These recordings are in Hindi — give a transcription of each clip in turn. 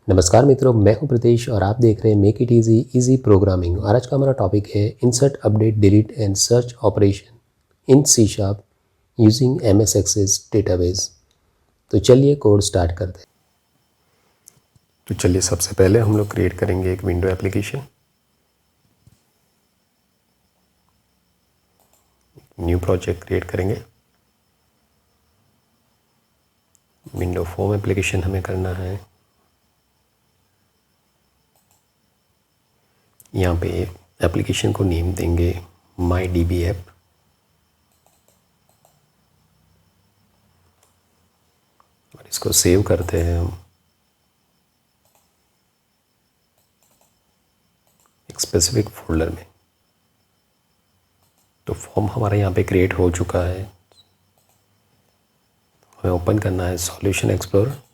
नमस्कार मित्रों, मैं हूं प्रीतेश और आप देख रहे हैं make it easy easy programming. और आज का हमारा टॉपिक है insert, update, delete and search operation in C sharp using MS access database. तो चलिए कोड स्टार्ट करते हैं। तो चलिए सबसे पहले हम लोग क्रिएट करेंगे एक window application. New project create करेंगे। विंडो फॉर्म एप्लीकेशन हमें करना है। यहाँ पे एप्लीकेशन को नेम देंगे MyDB ऐप। और इसको सेव करते हैं हम एक स्पेसिफिक फोल्डर में। तो फॉर्म हमारा यहाँ पे क्रिएट हो चुका है। हमें ओपन करना है सॉल्यूशन एक्सप्लोरर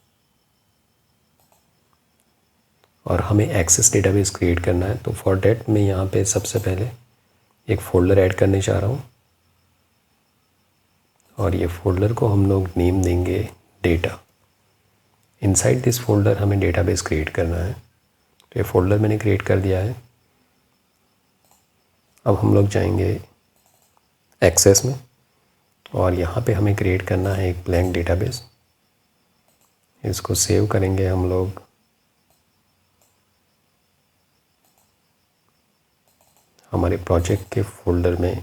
और हमें एक्सेस डेटाबेस क्रिएट करना है। तो फॉर डेट मैं यहाँ पे सबसे पहले एक फ़ोल्डर ऐड करने जा रहा हूँ और ये फ़ोल्डर को हम लोग नेम देंगे डेटा। इनसाइड दिस फोल्डर हमें डेटाबेस क्रिएट करना है। तो ये फ़ोल्डर मैंने क्रिएट कर दिया है। अब हम लोग जाएंगे एक्सेस में और यहाँ पे हमें क्रिएट करना है एक ब्लैंक डेटाबेस। इसको सेव करेंगे हम लोग हमारे प्रोजेक्ट के फोल्डर में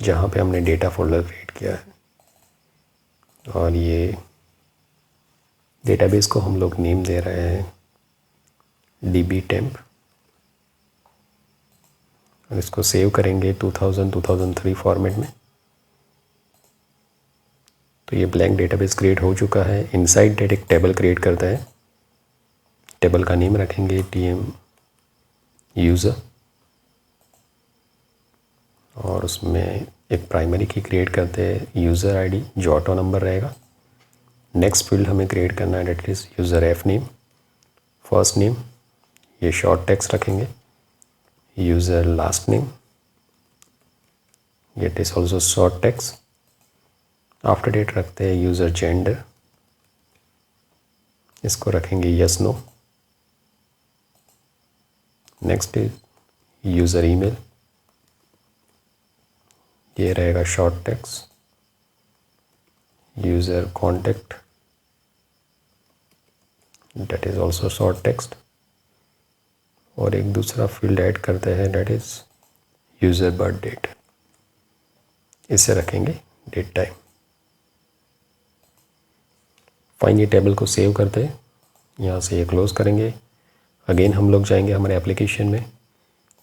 जहाँ पे हमने डेटा फोल्डर क्रिएट किया है। और ये डेटाबेस को हम लोग नेम दे रहे हैं dbtemp और इसको सेव करेंगे 2000-2003 फॉर्मेट में। तो ये ब्लैंक डेटाबेस क्रिएट हो चुका है। इनसाइड डेट एक टेबल क्रिएट करता है। टेबल का नेम रखेंगे tm यूज़र और उसमें एक प्राइमरी की क्रिएट करते हैं यूज़र आईडी जो ऑटो नंबर रहेगा। नेक्स्ट फील्ड हमें क्रिएट करना है that is user F name, first name ये शॉर्ट टेक्स्ट रखेंगे, user last name it is also short text. After that रखते हैं यूज़र जेंडर, इसको रखेंगे yes no. Next is user email, ये रहेगा short text. User contact that is also short text. और एक दूसरा फील्ड ऐड करते हैं that is user birth date, इसे रखेंगे डेट टाइम। फाइन, ये टेबल को सेव करते हैं। यहाँ से ये क्लोज़ करेंगे। अगेन हम लोग जाएंगे हमारे एप्लीकेशन में,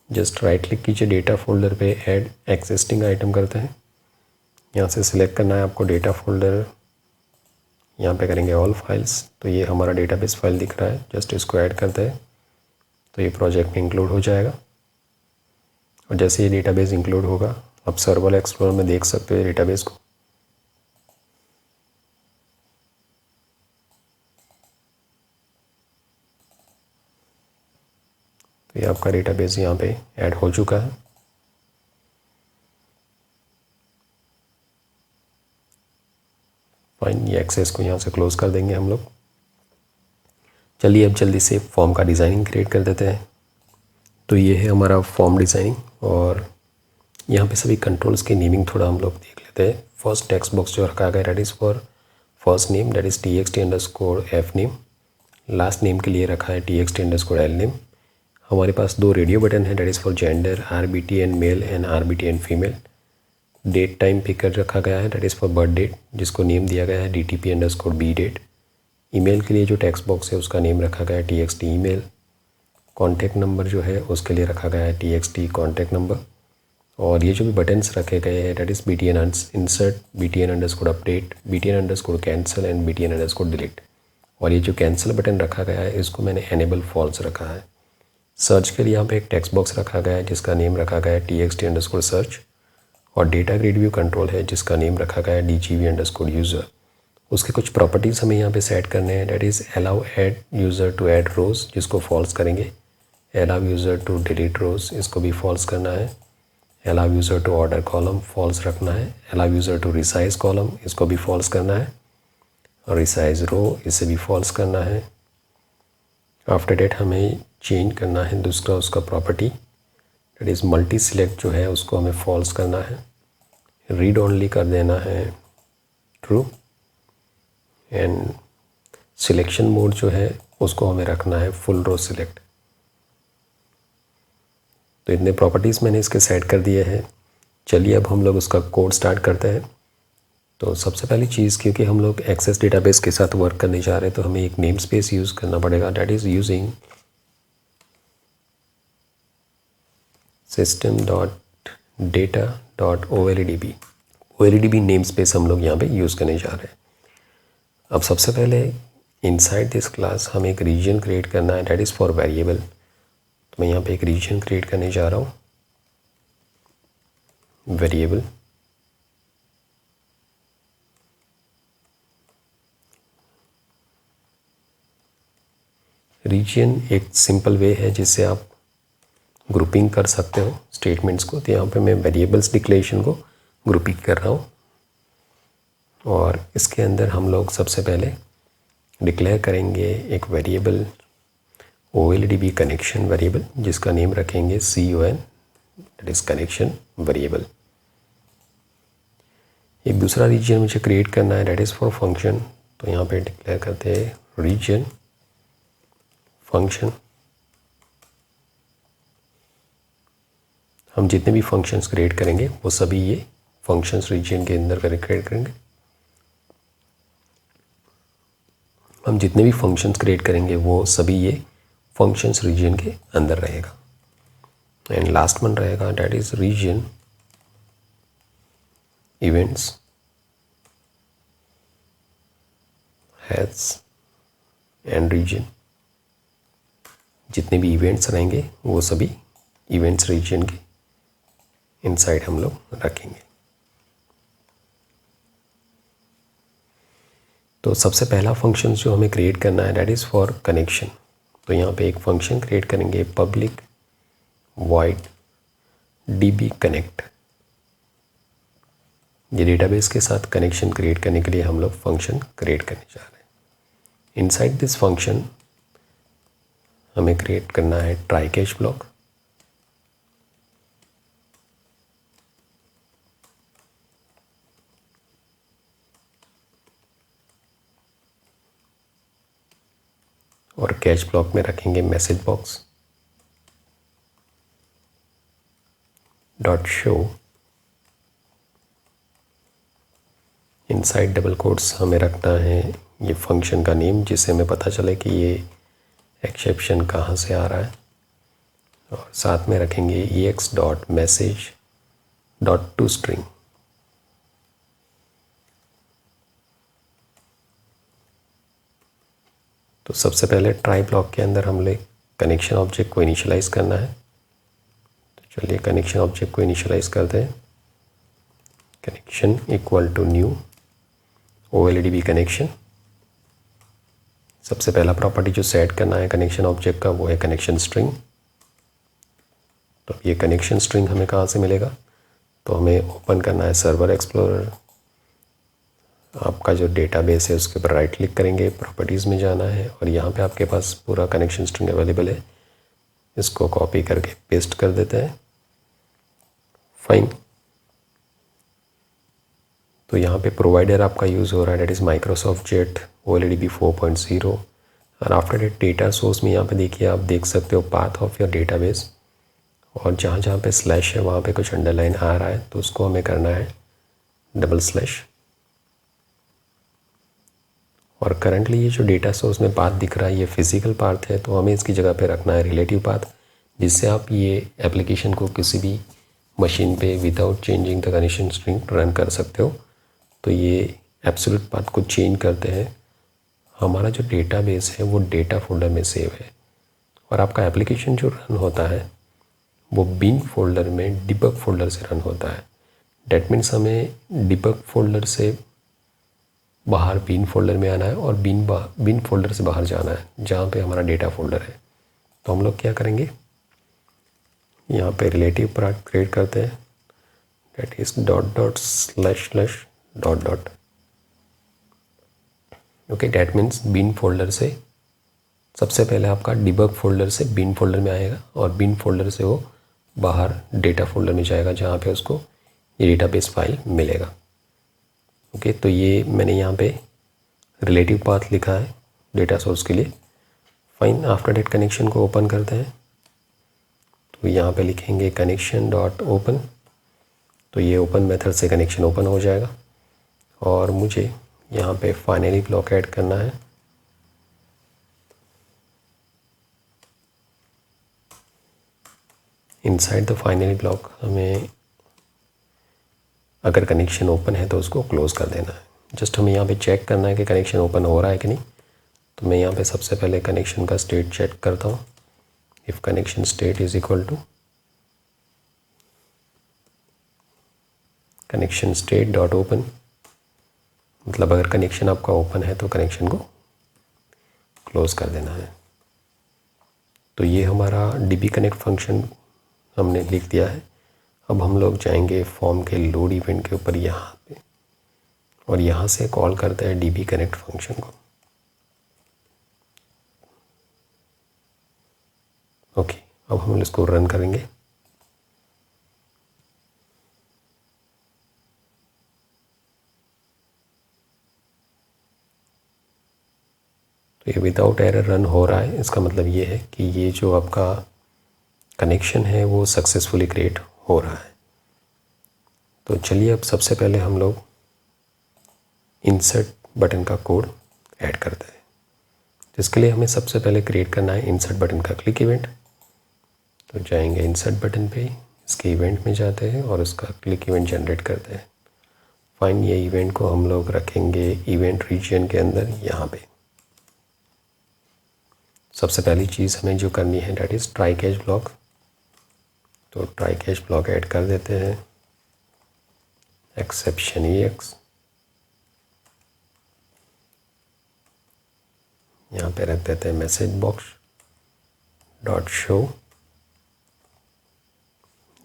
जस्ट राइट क्लिक कीजिए डेटा फोल्डर पे ऐड एग्जिस्टिंग आइटम करते हैं। यहाँ से सिलेक्ट करना है आपको डेटा फोल्डर, यहाँ पे करेंगे ऑल फाइल्स। तो ये हमारा डेटाबेस फाइल दिख रहा है, जस्ट इसको ऐड करते हैं तो ये प्रोजेक्ट में इंक्लूड हो जाएगा। और जैसे ये डेटाबेस इंक्लूड होगा आप सर्वर एक्सप्लोरर में देख सकते हो डेटाबेस को। तो ये आपका डेटाबेस यहाँ पे ऐड हो चुका है। फाइन, ये एक्सेस को यहाँ से क्लोज़ कर देंगे हम लोग। चलिए अब जल्दी से फॉर्म का डिज़ाइनिंग क्रिएट कर देते हैं। तो ये है हमारा फॉर्म डिज़ाइनिंग और यहाँ पे सभी कंट्रोल्स की नेमिंग थोड़ा हम लोग देख लेते हैं। फर्स्ट टेक्स्ट बॉक्स जो रखा गया that is for first name that is txt_f name. Last name के लिए रखा है txt_l नेम। हमारे पास दो रेडियो बटन है that is for gender RBTN male and RBTN female. Date time picker रखा गया है that is for birth date जिसको नेम दिया गया है DTP_b डेट। ईमेल के लिए जो टेक्स्ट बॉक्स है उसका नेम रखा गया है TXT ईमेल। कॉन्टैक्ट नंबर जो है उसके लिए रखा गया है TXT कॉन्टैक्ट नंबर। और ये जो भी बटन्स रखे गए हैं that is BTN insert, BTN_ update, BTN_ cancel and BTN_ delete. और ये जो कैंसिल बटन रखा गया है इसको मैंने एनेबल फॉल्स रखा है। सर्च के लिए यहाँ पे एक टेक्स्ट बॉक्स रखा गया है जिसका नेम रखा गया है TXT_सर्च। और डेटा ग्रिड व्यू कंट्रोल है जिसका नेम रखा गया है DGV_यूज़र। उसके कुछ प्रॉपर्टीज़ हमें यहाँ पे सेट करने हैं that is allow add user to add rows जिसको फॉल्स करेंगे, allow user to delete rows इसको भी फॉल्स करना है, allow user to order column false रखना है, allow user to resize column इसको भी फॉल्स करना है, और रिसाइज रो इसे भी फॉल्स करना है, आफ्टर डेट हमें चेंज करना है दूसरा उसका property, that is multi select जो है उसको हमें फॉल्स करना है, रीड ओनली कर देना है ट्रू, एंड सिलेक्शन मोड जो है उसको हमें रखना है फुल रो सिलेक्ट। तो इतने प्रॉपर्टीज़ मैंने इसके सेट कर दिए हैं। चलिए अब हम लोग उसका कोड स्टार्ट करते हैं। तो सबसे पहली चीज़, क्योंकि हम लोग एक्सेस डेटाबेस के साथ वर्क करने जा रहे हैं तो हमें एक नेम स्पेस यूज़ करना पड़ेगा, that is using system.data.oldb। oldb name space हम लोग यहाँ पे यूज़ करने जा रहे हैं। अब सबसे पहले इनसाइड दिस क्लास हमें एक रीजन क्रिएट करना है, डैट इज़ फॉर वेरिएबल। तो मैं यहाँ पे एक रीजन क्रिएट करने जा रहा हूँ, वेरिएबल। रीजन एक सिंपल वे है जिससे आप ग्रुपिंग कर सकते हो स्टेटमेंट्स को। तो यहाँ पे मैं वेरिएबल्स डिक्लेरेशन को ग्रुपिंग कर रहा हूँ, और इसके अंदर हम लोग सबसे पहले डिक्लेयर करेंगे एक वेरिएबल OLDB कनेक्शन वेरिएबल, जिसका नेम रखेंगे CON, that is connection variable. एक दूसरा रीजन मुझे क्रिएट करना है, दैट इज़ फॉर फंक्शन। तो यहाँ पे डिक्लेयर करते हैं रीजन फंक्शन। हम जितने भी फंक्शंस क्रिएट करेंगे वो सभी ये फंक्शंस रीजन के अंदर क्रिएट करेंगे। हम जितने भी फंक्शंस क्रिएट करेंगे वो सभी ये फंक्शंस रीजन के अंदर रहेगा। एंड लास्ट वन रहेगा, that is region events hash end region. जितने भी इवेंट्स रहेंगे वो सभी इवेंट्स रीजन के इनसाइड हम लोग रखेंगे। तो सबसे पहला फंक्शन जो हमें क्रिएट करना है, डैट इज़ फॉर कनेक्शन। तो यहाँ पे एक फंक्शन क्रिएट करेंगे, पब्लिक वॉइड DB कनेक्ट। ये डेटाबेस के साथ कनेक्शन क्रिएट करने के लिए हम लोग फंक्शन क्रिएट करने जा रहे हैं। इनसाइड दिस फंक्शन हमें क्रिएट करना है ट्राई कैच ब्लॉक। और कैच ब्लॉक में रखेंगे message box dot show. Inside double quotes हमें रखना है ये फंक्शन का नेम, जिससे हमें पता चले कि ये एक्सेप्शन कहाँ से आ रहा है। और साथ में रखेंगे ex.message.toString। तो सबसे पहले ट्राई ब्लॉक के अंदर हम लोग कनेक्शन ऑब्जेक्ट को इनिशियलाइज़ करना है। तो चलिए कनेक्शन ऑब्जेक्ट को इनिशियलाइज़ करते हैं। Connection equal to new OLDB connection. सबसे पहला प्रॉपर्टी जो सेट करना है कनेक्शन ऑब्जेक्ट का वो है कनेक्शन स्ट्रिंग। तो ये कनेक्शन स्ट्रिंग हमें कहाँ से मिलेगा, तो हमें ओपन करना है सर्वर एक्सप्लोरर। आपका जो डेटाबेस है उसके ऊपर राइट क्लिक करेंगे, प्रॉपर्टीज़ में जाना है, और यहाँ पे आपके पास पूरा कनेक्शन स्ट्रिंग अवेलेबल है। इसको कॉपी करके पेस्ट कर देते हैं। फाइन। तो यहाँ पे प्रोवाइडर आपका यूज़ हो रहा है, that is Microsoft jet OLDB 4.0। और आफ्टर डेट डेटा सोर्स में यहाँ पे देखिए, आप देख सकते हो पाथ ऑफ योर डेटाबेस, और जहाँ जहाँ पे स्लैश है वहाँ पे कुछ अंडरलाइन आ रहा है, तो उसको हमें करना है डबल स्लैश। और करंटली ये जो डेटा सोर्स में पाथ दिख रहा है ये फिजिकल पाथ है, तो हमें इसकी जगह पे रखना है रिलेटिव पाथ, जिससे आप ये एप्लीकेशन को किसी भी मशीन पे without changing the connection string run कर सकते हो। तो ये एब्सोल्यूट पाथ को चेंज करते हैं। हमारा जो डेटाबेस है वो डेटा फोल्डर में सेव है, और आपका एप्लीकेशन जो रन होता है वो बिन फोल्डर में डिबग फोल्डर से रन होता है। डैट मीन्स हमें डिबग फोल्डर से बाहर बिन फोल्डर में आना है, और बिन फोल्डर से बाहर जाना है जहाँ पे हमारा डेटा फोल्डर है। तो हम लोग क्या करेंगे, यहाँ पे रिलेटिव पार्ट क्रिएट करते हैं, that is dot. Okay, that means bin folder से सबसे पहले आपका डिबग फोल्डर से बिन फोल्डर में आएगा और बिन फोल्डर से वो बाहर डेटा फोल्डर में जाएगा जहाँ पे उसको ये डेटाबेस फाइल मिलेगा। ओके, तो ये मैंने यहाँ पे रिलेटिव पाथ लिखा है डेटा सोर्स के लिए। फाइन, आफ्टर डेट कनेक्शन को ओपन करते हैं तो यहाँ पे लिखेंगे कनेक्शन डॉट ओपन, तो ये ओपन मेथड से कनेक्शन ओपन हो जाएगा। और मुझे यहाँ पे फाइनली ब्लॉक ऐड करना है। इनसाइड द फाइनली ब्लॉक हमें अगर कनेक्शन ओपन है तो उसको क्लोज़ कर देना है। जस्ट हमें यहाँ पे चेक करना है कि कनेक्शन ओपन हो रहा है कि नहीं। तो मैं यहाँ पे सबसे पहले कनेक्शन का स्टेट चेक करता हूँ। If connection state is equal to connection state dot open, मतलब अगर कनेक्शन आपका ओपन है तो कनेक्शन को क्लोज़ कर देना है। तो ये हमारा डीबी कनेक्ट फंक्शन हमने लिख दिया है। अब हम लोग जाएंगे फॉर्म के लोड इवेंट के ऊपर यहाँ पे और यहाँ से कॉल करते हैं डीबी कनेक्ट फंक्शन को। ओके, अब हम इसको रन करेंगे। तो ये विदाउट एरर रन हो रहा है। इसका मतलब ये है कि ये जो आपका कनेक्शन है वो सक्सेसफुली क्रिएट हो रहा है। तो चलिए अब सबसे पहले हम लोग इंसर्ट बटन का कोड ऐड करते हैं, जिसके लिए हमें सबसे पहले क्रिएट करना है इंसर्ट बटन का क्लिक इवेंट। तो जाएंगे इंसर्ट बटन पे, इसके इवेंट में जाते हैं और उसका क्लिक इवेंट जनरेट करते हैं। फाइन, ये इवेंट को हम लोग रखेंगे इवेंट रीजन के अंदर यहाँ पे। सबसे पहली चीज़ हमें जो करनी है that is try catch block. तो ट्राई कैच ब्लॉक ऐड कर देते हैं एक्सेप्शन EX। यहाँ पे रख देते हैं मैसेज बॉक्स डॉट शो।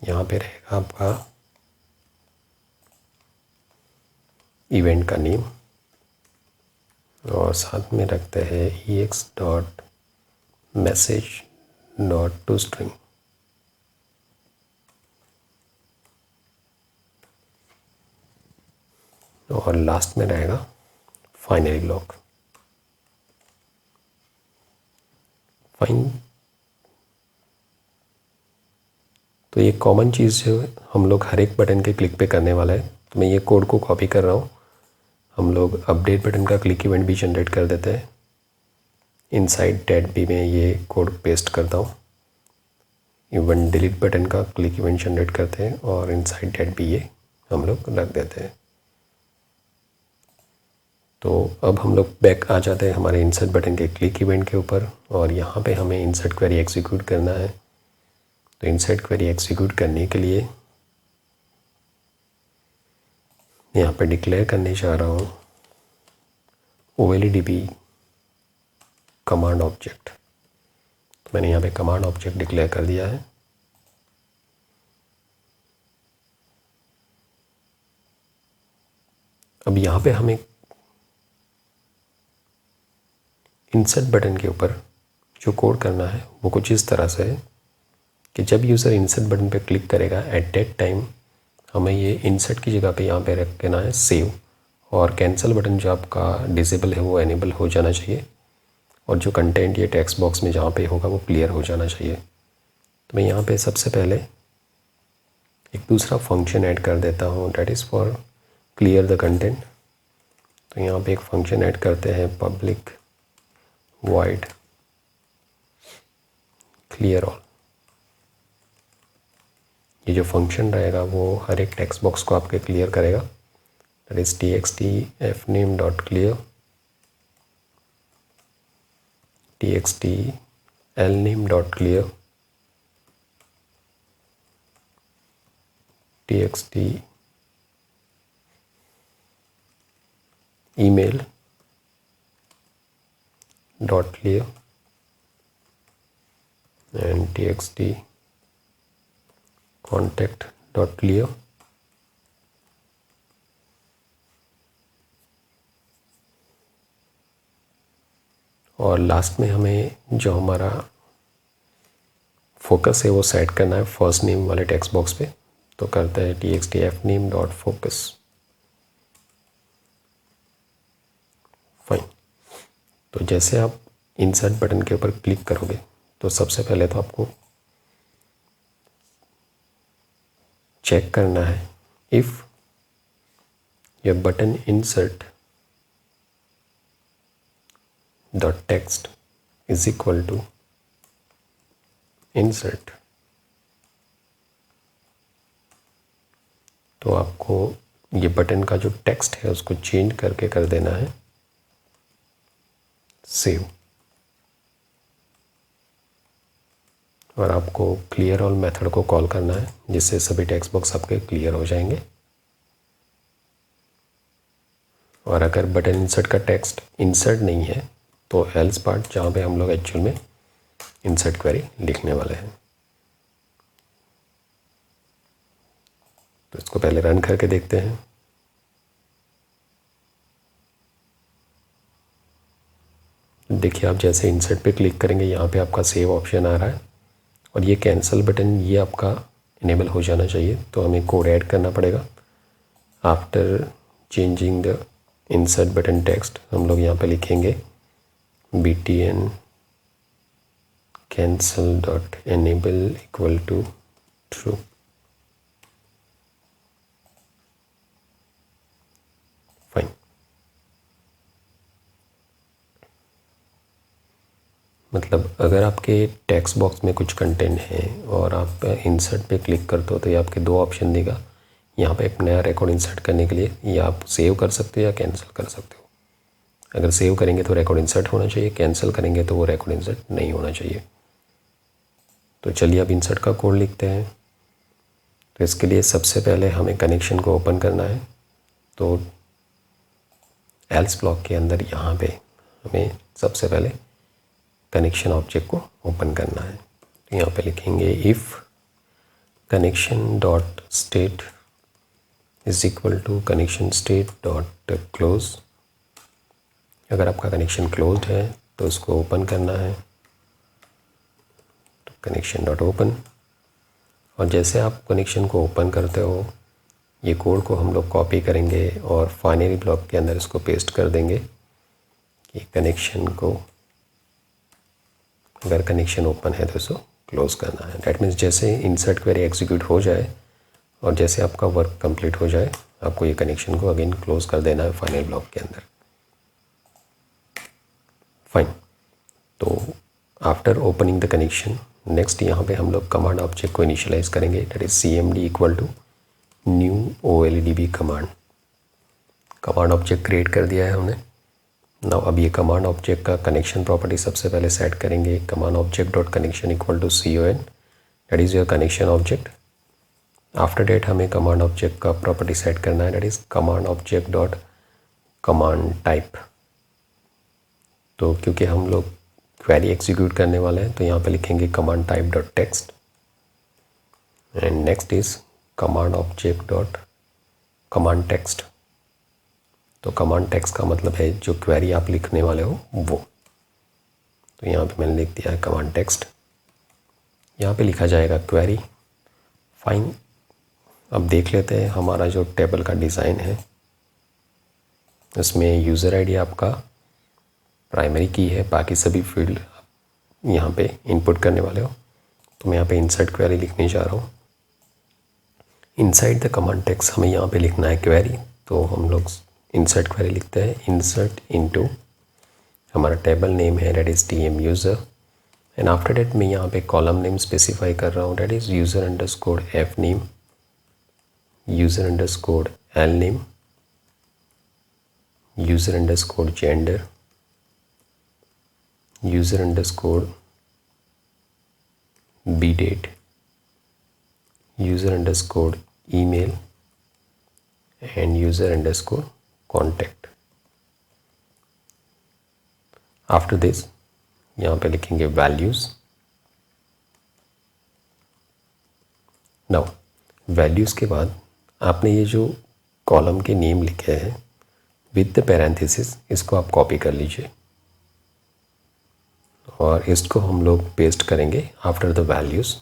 यहाँ पे रहेगा आपका इवेंट का नेम और साथ में रखते हैं EX dot message dot to string. और लास्ट में रहेगा फाइनली ब्लॉक। फाइन, तो ये कॉमन चीज़ जो हम लोग हर एक बटन के क्लिक पे करने वाला है। तो मैं ये कोड को कॉपी कर रहा हूँ। हम लोग अपडेट बटन का क्लिक इवेंट भी जनरेट कर देते हैं। इनसाइड डेट बी में ये कोड पेस्ट करता हूँ। इवन डिलीट बटन का क्लिक इवेंट जनरेट करते हैं और इनसाइड डेट बी ये हम लोग रख देते हैं। तो अब हम लोग बैक आ जाते हैं हमारे इंसर्ट बटन के क्लिक इवेंट के ऊपर और यहाँ पे हमें इंसर्ट क्वेरी एग्जीक्यूट करना है। तो इंसर्ट क्वेरी एग्जीक्यूट करने के लिए यहाँ पे डिक्लेयर करने जा रहा हूँ OLEDB कमांड ऑब्जेक्ट। तो मैंने यहाँ पे कमांड ऑब्जेक्ट डिक्लेयर कर दिया है। अब यहाँ पे हमें इंसर्ट बटन के ऊपर जो कोड करना है वो कुछ इस तरह से है कि जब यूज़र इंसर्ट बटन पे क्लिक करेगा एट दैट टाइम हमें ये इंसर्ट की जगह पे यहाँ पे रख देना है सेव, और कैंसिल बटन जो आपका डिसेबल है वो एनेबल हो जाना चाहिए और जो कंटेंट ये टेक्स्ट बॉक्स में जहाँ पे होगा वो क्लियर हो जाना चाहिए। तो मैं यहाँ पे सबसे पहले एक दूसरा फंक्शन ऐड कर देता हूँ that is for clear the content. तो यहाँ पे एक फंक्शन ऐड करते हैं पब्लिक void क्लियर ऑल। ये जो फंक्शन रहेगा वो हर एक टेक्स्ट बॉक्स को आपके क्लियर करेगा। That is txt fname dot clear, txt lname dot clear, txt email dot clear and txt contact dot clear और लास्ट में हमें जो हमारा फोकस है वो सेट करना है फर्स्ट नेम वाले टेक्स्ट बॉक्स पे। तो करते हैं txt_fname.focus। फाइन। तो जैसे आप इंसर्ट बटन के ऊपर क्लिक करोगे तो सबसे पहले तो आपको चेक करना है if your button insert dot text is equal to insert। तो आपको ये बटन का जो टेक्स्ट है उसको चेंज करके कर देना है सेव, और आपको क्लियर ऑल मेथड को कॉल करना है जिससे सभी टेक्स्ट बॉक्स आपके क्लियर हो जाएंगे। और अगर बटन इंसर्ट का टेक्स्ट इंसर्ट नहीं है तो एल्स पार्ट जहाँ पे हम लोग एक्चुअल में इंसर्ट क्वेरी लिखने वाले हैं। तो इसको पहले रन करके देखते हैं। देखिए आप जैसे इंसर्ट पे क्लिक करेंगे यहाँ पे आपका सेव ऑप्शन आ रहा है और ये कैंसिल बटन ये आपका इनेबल हो जाना चाहिए। तो हमें कोड ऐड करना पड़ेगा। After changing the insert button text हम लोग यहाँ पे लिखेंगे btn cancel.enable equal to true. Fine. मतलब अगर आपके टेक्स्ट बॉक्स में कुछ कंटेंट है और आप इंसर्ट पे क्लिक करते हो तो ये आपके दो ऑप्शन देगा। यहाँ पे एक नया रिकॉर्ड इंसर्ट करने के लिए ये आप सेव कर सकते हो या कैंसिल कर सकते हो। अगर सेव करेंगे तो रिकॉर्ड इंसर्ट होना चाहिए, कैंसिल करेंगे तो वो रिकॉर्ड इंसर्ट नहीं होना चाहिए। तो चलिए अब इंसर्ट का कोड लिखते हैं। तो इसके लिए सबसे पहले हमें कनेक्शन को ओपन करना है। तो एल्स ब्लॉक के अंदर यहाँ पे हमें सबसे पहले कनेक्शन ऑब्जेक्ट को ओपन करना है। तो यहाँ पे लिखेंगे if connection dot state is equal to connection state dot close. अगर आपका कनेक्शन क्लोज्ड है तो उसको ओपन करना है, तो कनेक्शन डॉट ओपन। और जैसे आप कनेक्शन को ओपन करते हो ये कोड को हम लोग कॉपी करेंगे और फाइनरी ब्लॉक के अंदर इसको पेस्ट कर देंगे कि कनेक्शन को, अगर कनेक्शन ओपन है तो इसको क्लोज़ करना है। डैट मीन्स जैसे इंसर्ट क्वेरी एग्जीक्यूट हो जाए और जैसे आपका वर्क कंप्लीट हो जाए आपको ये कनेक्शन को अगेन क्लोज़ कर देना है फाइनल ब्लॉक के अंदर। फाइन। तो after opening the connection next यहाँ पे हम लोग कमांड ऑब्जेक्ट को इनिशियलाइज करेंगे। That is cmd equal to new oldb command. Command object create कर दिया है हमने। नाउ अब ये कमांड ऑब्जेक्ट का कनेक्शन प्रॉपर्टी सबसे पहले सेट करेंगे। Command object dot connection equal to con, that is your connection object. After that हमें कमांड ऑब्जेक्ट का प्रॉपर्टी सेट करना है, that is command object dot command type. तो क्योंकि हम लोग क्वेरी एग्जीक्यूट करने वाले हैं तो यहाँ पे लिखेंगे command type dot text and next is command object dot command text. तो कमांड टेक्स्ट का मतलब है जो क्वेरी आप लिखने वाले हो वो। तो यहाँ पे मैंने लिख दिया है कमांड टेक्स्ट। यहाँ पे लिखा जाएगा क्वेरी। फाइन। अब देख लेते हैं हमारा जो टेबल का डिज़ाइन है इसमें यूज़र आईडी आपका प्राइमरी की है, बाकी सभी फील्ड यहाँ पे इनपुट करने वाले हो। तो मैं यहाँ पे इंसर्ट क्वेरी लिखने जा रहा हूँ। इनसाइड द कमांड टेक्स्ट हमें यहाँ पे लिखना है क्वेरी। तो हम लोग इंसर्ट क्वेरी लिखते हैं इंसर्ट इनटू, हमारा टेबल नेम है that is tm user and after that मैं यहाँ पे कॉलम नेम स्पेसिफाई कर रहा हूँ that is user underscore f name, user underscore l name, user underscore gender, user underscore B date, user underscore email and user underscore contact. After this यहाँ पे लिखेंगे वैल्यूज़। नाउ वैल्यूज़ के बाद आपने ये जो कॉलम के नेम लिखे हैं विद द पैरेंथेसिस इसको आप कॉपी कर लीजिए। और इसको हम लोग पेस्ट करेंगे आफ्टर द वैल्यूज़।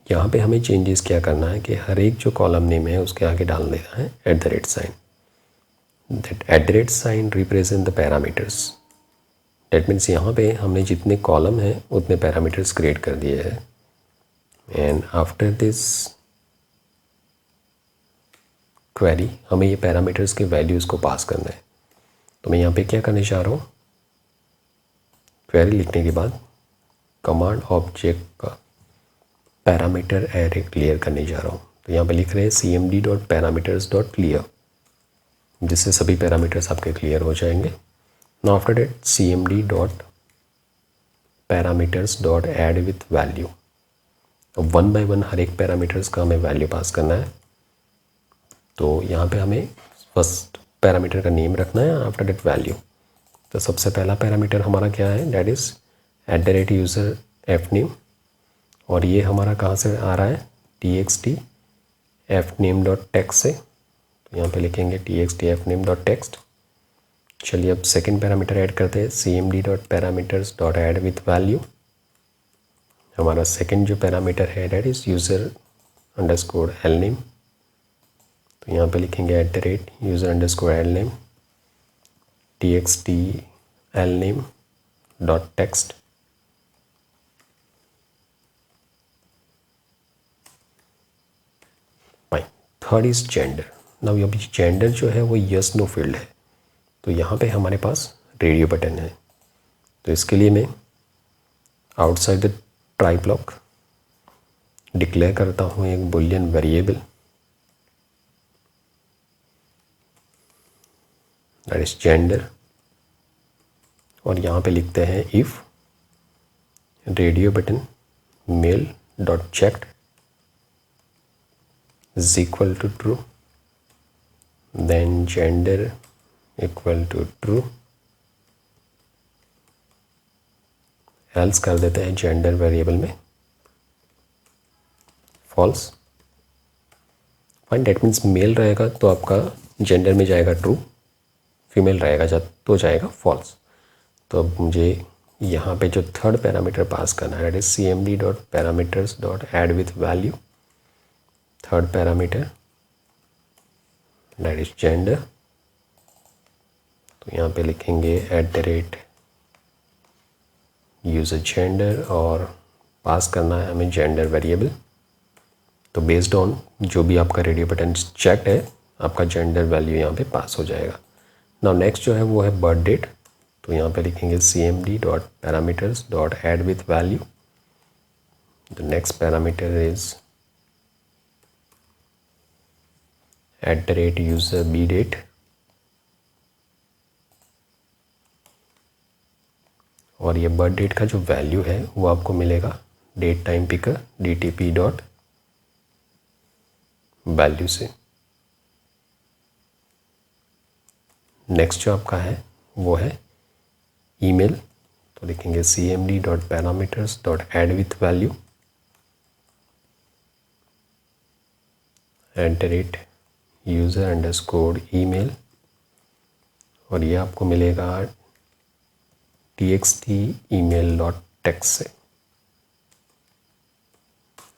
यहाँ पे हमें चेंजेस क्या करना है कि हर एक जो कॉलम नेम है उसके आगे डाल देना है @ sign. That @ represent the parameters. That means यहाँ पे हमने जितने कॉलम हैं उतने पैरामीटर्स क्रिएट कर दिए हैं। एंड आफ्टर दिस क्वेरी हमें ये पैरामीटर्स के वैल्यूज़ को पास करना है। तो मैं यहाँ पे क्या करने चाह रहा हूँ, क्वेरी लिखने के बाद कमांड ऑब्जेक्ट का पैरामीटर एरे क्लियर करने जा रहा हूँ। तो यहाँ पे लिख रहे हैं cmd.parameters.clear, जिससे सभी पैरामीटर्स आपके क्लियर हो जाएंगे। Now after that cmd.parameters.add with value. अब 1 बाय 1 हर एक पैरामीटर्स का हमें वैल्यू पास करना है। तो यहाँ पे हमें फर्स्ट पैरामीटर का नेम रखना है, आफ्टर दैट वैल्यू। तो सबसे पहला पैरामीटर हमारा क्या है, दैट इज़ @user fname, और ये हमारा कहाँ से आ रहा है, txt fname.text से। तो यहाँ पे लिखेंगे txt fname.text। चलिए अब सेकंड पैरामीटर ऐड करते हैं, cmd.parameters.add विथ वैल्यू। हमारा सेकंड जो पैरामीटर है दैट इज़ user_lname। तो यहाँ पे लिखेंगे @user_lname txt lname.text। Third is gender. Now अभी जेंडर जो है वो यस नो फील्ड है। तो यहाँ पे हमारे पास रेडियो बटन है। तो इसके लिए मैं outside the try block declare करता हूँ एक boolean variable, that is gender. और यहाँ पे लिखते हैं if radio button male dot checked is equal to true, then gender equal to true, else कर देते हैं जेंडर वेरिएबल में false. Fine, that means male रहेगा तो आपका जेंडर में जाएगा ट्रू, फीमेल रहेगा तो जाएगा फॉल्स। तो अब मुझे यहाँ पे जो थर्ड पैरामीटर पास करना है that is cmd.parameters.add with value. Third parameter that is gender. तो यहाँ पे लिखेंगे @user जेंडर और पास करना है हमें जेंडर वेरिएबल। तो बेस्ड ऑन जो भी आपका रेडियो बटन चेक्ड है आपका जेंडर वैल्यू यहाँ पे पास हो जाएगा। नाउ नेक्स्ट जो है वो है बर्थ डेट। तो यहाँ पे लिखेंगे cmd.parameters.add with value. The next parameter is @user bdate। और ये बर्थ डेट का जो वैल्यू है वो आपको मिलेगा date time picker DTP dot value से। नेक्स्ट जो आपका है वो है ईमेल। तो लिखेंगे cmd.parameters.add विथ वैल्यू @user_email, और ये आपको मिलेगा txt email.text से।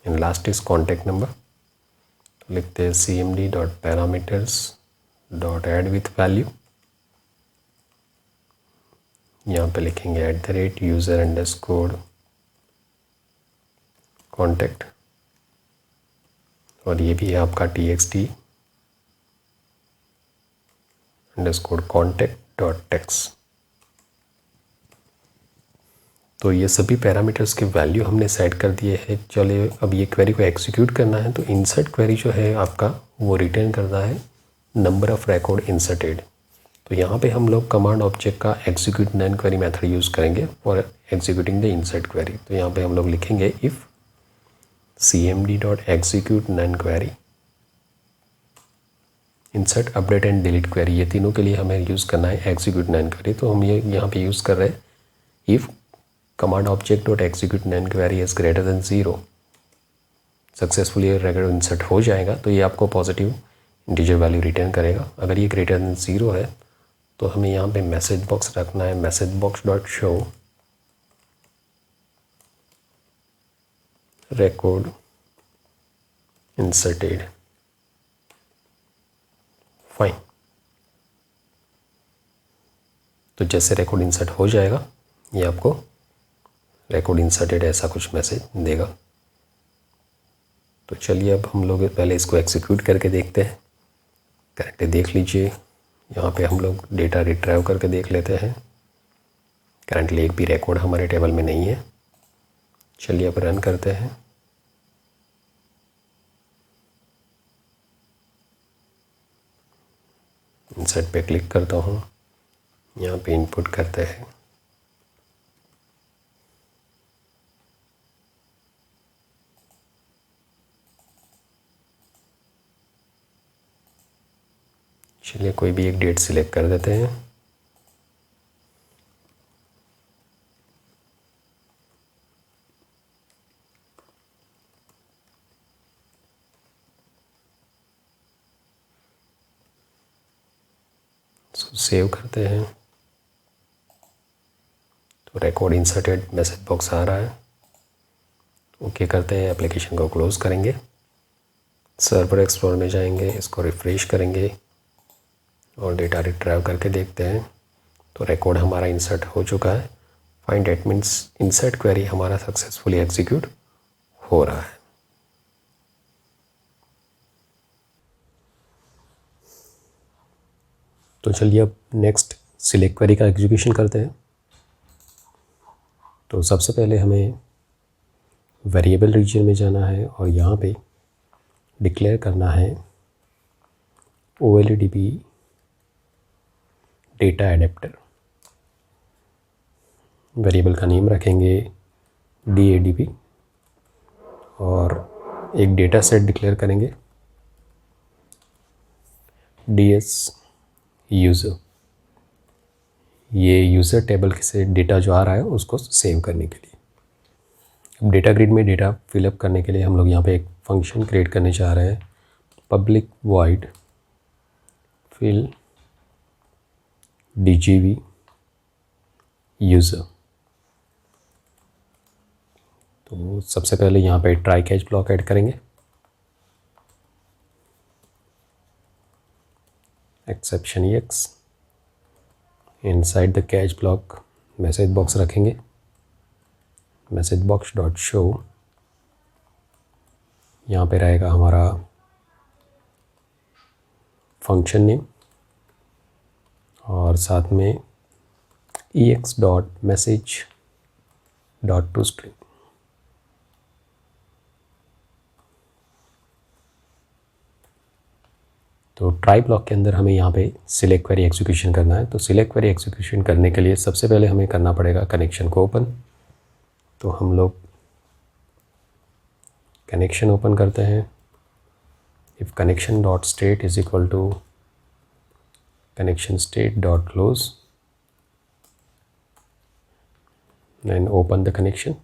And last is contact number. तो लिखते हैं cmd.parameters.add विथ वैल्यू। यहाँ पे लिखेंगे @user_contact, और ये भी है आपका txt_contact.text। तो ये सभी पैरामीटर्स के वैल्यू हमने सेट कर दिए हैं। चलिए अब ये क्वेरी को एग्जीक्यूट करना है। तो इंसर्ट क्वेरी जो है आपका वो रिटर्न करना है नंबर ऑफ रिकॉर्ड इंसर्टेड। तो यहाँ पे हम लोग कमांड ऑब्जेक्ट का execute non query method use करेंगे for executing the insert query. तो यहाँ पे हम लोग लिखेंगे if cmd.execute non query insert update and delete query, ये तीनों के लिए हमें यूज़ करना है एग्जीक्यूट नन क्वेरी। तो हम ये यहाँ पे यूज़ कर रहे हैं if command object dot execute non query is greater than 0, successfully record insert हो जाएगा तो ये आपको पॉजिटिव इंटीजर वैल्यू रिटर्न करेगा। अगर ये ग्रेटर देन 0 है तो हमें यहाँ पे मैसेज बॉक्स रखना है message box dot show record inserted, fine. तो जैसे रिकॉर्ड इंसर्ट हो जाएगा ये आपको रिकॉर्ड इंसर्टेड ऐसा कुछ मैसेज देगा। तो चलिए अब हम लोग पहले इसको एग्जीक्यूट करके देखते हैं। करेक्ट देख लीजिए, यहाँ पे हम लोग डेटा रिट्राइव करके देख लेते हैं। करंटली एक भी रिकॉर्ड हमारे टेबल में नहीं है। चलिए अब रन करते हैं। इंसर्ट पे क्लिक करता हूँ, यहाँ पे इनपुट करते हैं। चलिए कोई भी एक डेट सिलेक्ट कर देते हैं। इसको सेव करते हैं। तो रिकॉर्ड इंसर्टेड मैसेज बॉक्स आ रहा है। ओके करते हैं, एप्लीकेशन को क्लोज करेंगे, सर्वर एक्सप्लोरर में जाएंगे, इसको रिफ्रेश करेंगे और डेटा रिट्राइव करके देखते हैं। तो रिकॉर्ड हमारा इंसर्ट हो चुका है। Find that means insert query हमारा सक्सेसफुली एग्जीक्यूट हो रहा है। तो चलिए अब नेक्स्ट सिलेक्ट क्वेरी का एग्जीक्यूशन करते हैं। तो सबसे पहले हमें वेरिएबल रीजन में जाना है और यहाँ पे डिक्लेयर करना है OLEDB डेटा एडेप्टर। वेरिएबल का नेम रखेंगे DADP और एक डेटा सेट डिक्लेयर करेंगे DS यूज़र। ये यूज़र टेबल से डेटा जो आ रहा है उसको सेव करने के लिए। अब डेटा ग्रिड में डेटा फिलअप करने के लिए हम लोग यहाँ पे एक फंक्शन क्रिएट करने चाह रहे हैं, public void fill DGV user. तो सबसे पहले यहाँ पे ट्राई कैच ब्लॉक ऐड करेंगे, exception EX। Inside the catch block message box रखेंगे, मैसेज बॉक्स डॉट शो। यहाँ पे रहेगा हमारा फंक्शन नेम और साथ में EX dot message dot to string. तो ट्राई ब्लॉक के अंदर हमें यहाँ पे सिलेक्ट क्वेरी एग्जीक्यूशन करना है। तो सिलेक्ट क्वेरी एग्जीक्यूशन करने के लिए सबसे पहले हमें करना पड़ेगा कनेक्शन को ओपन। तो हम लोग कनेक्शन ओपन करते हैं। If connection dot state is equal to connection state dot close, then open the connection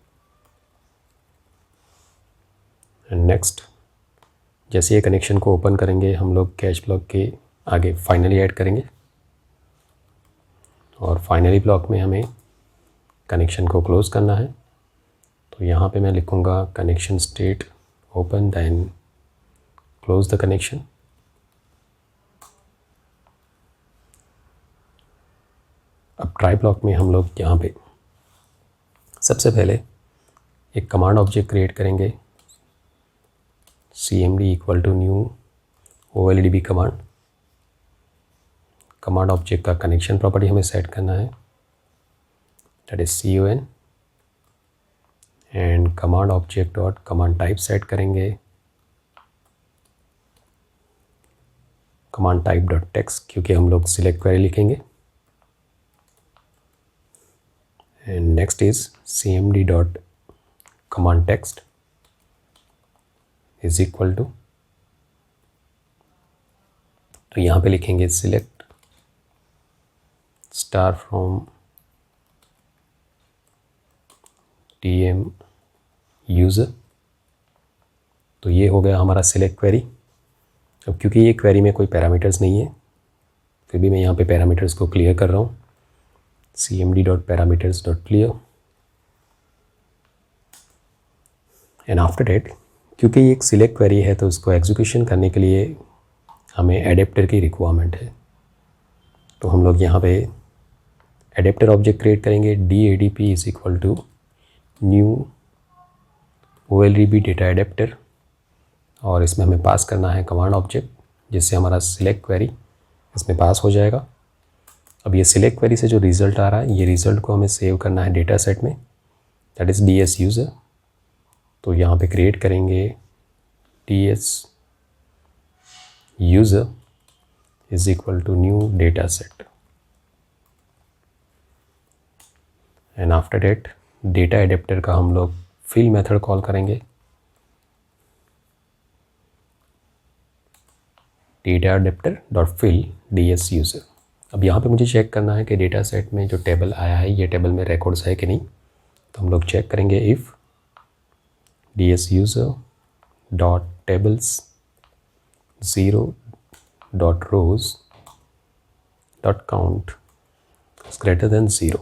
and next. जैसे ये कनेक्शन को ओपन करेंगे हम लोग कैच ब्लॉक के आगे फाइनली ऐड करेंगे और फाइनली ब्लॉक में हमें कनेक्शन को क्लोज़ करना है। तो यहाँ पे मैं लिखूँगा connection state open then close the connection. अब ट्राई ब्लॉक में हम लोग यहाँ पे सबसे पहले एक कमांड ऑब्जेक्ट क्रिएट करेंगे, CMD equal to new OLEDB command. Command object का कनेक्शन प्रॉपर्टी हमें सेट करना है, that is CON। And command object dot command type set करेंगे कमांड टाइप डॉट टेक्स्ट, क्योंकि हम लोग सिलेक्ट क्वेरी लिखेंगे। And next is CMD dot command text is equal to, तो यहाँ पे लिखेंगे select star from TM user. तो ये हो गया हमारा सिलेक्ट क्वेरी। अब क्योंकि ये क्वेरी में कोई पैरामीटर्स नहीं है, फिर भी मैं यहाँ पे पैरामीटर्स को क्लियर कर रहा हूँ, CMD dot parameters dot clear. And after that, क्योंकि ये एक सिलेक्ट क्वेरी है तो उसको एग्जीक्यूशन करने के लिए हमें एडेप्टर की रिक्वायरमेंट है। तो हम लोग यहाँ पे एडेप्टर ऑब्जेक्ट क्रिएट करेंगे। DADP is equal to new OLDB data adapter, और इसमें हमें पास करना है कमांड ऑब्जेक्ट, जिससे हमारा सिलेक्ट क्वेरी इसमें पास हो जाएगा। अब ये सिलेक्ट क्वेरी से जो रिज़ल्ट आ रहा है, ये रिज़ल्ट को हमें सेव करना है डेटा सेट में, दैट इज़ DS यूज़र। तो यहाँ पे क्रिएट करेंगे DS user is equal to new data set, and after that data adapter का हम लोग फिल मेथड कॉल करेंगे। Data adapter dot fill DS user. अब यहाँ पे मुझे चेक करना है कि डेटा सेट में जो टेबल आया है ये टेबल में रिकॉर्ड्स है कि नहीं। तो हम लोग चेक करेंगे if DS user dot tables 0 dot rows dot count is greater than 0।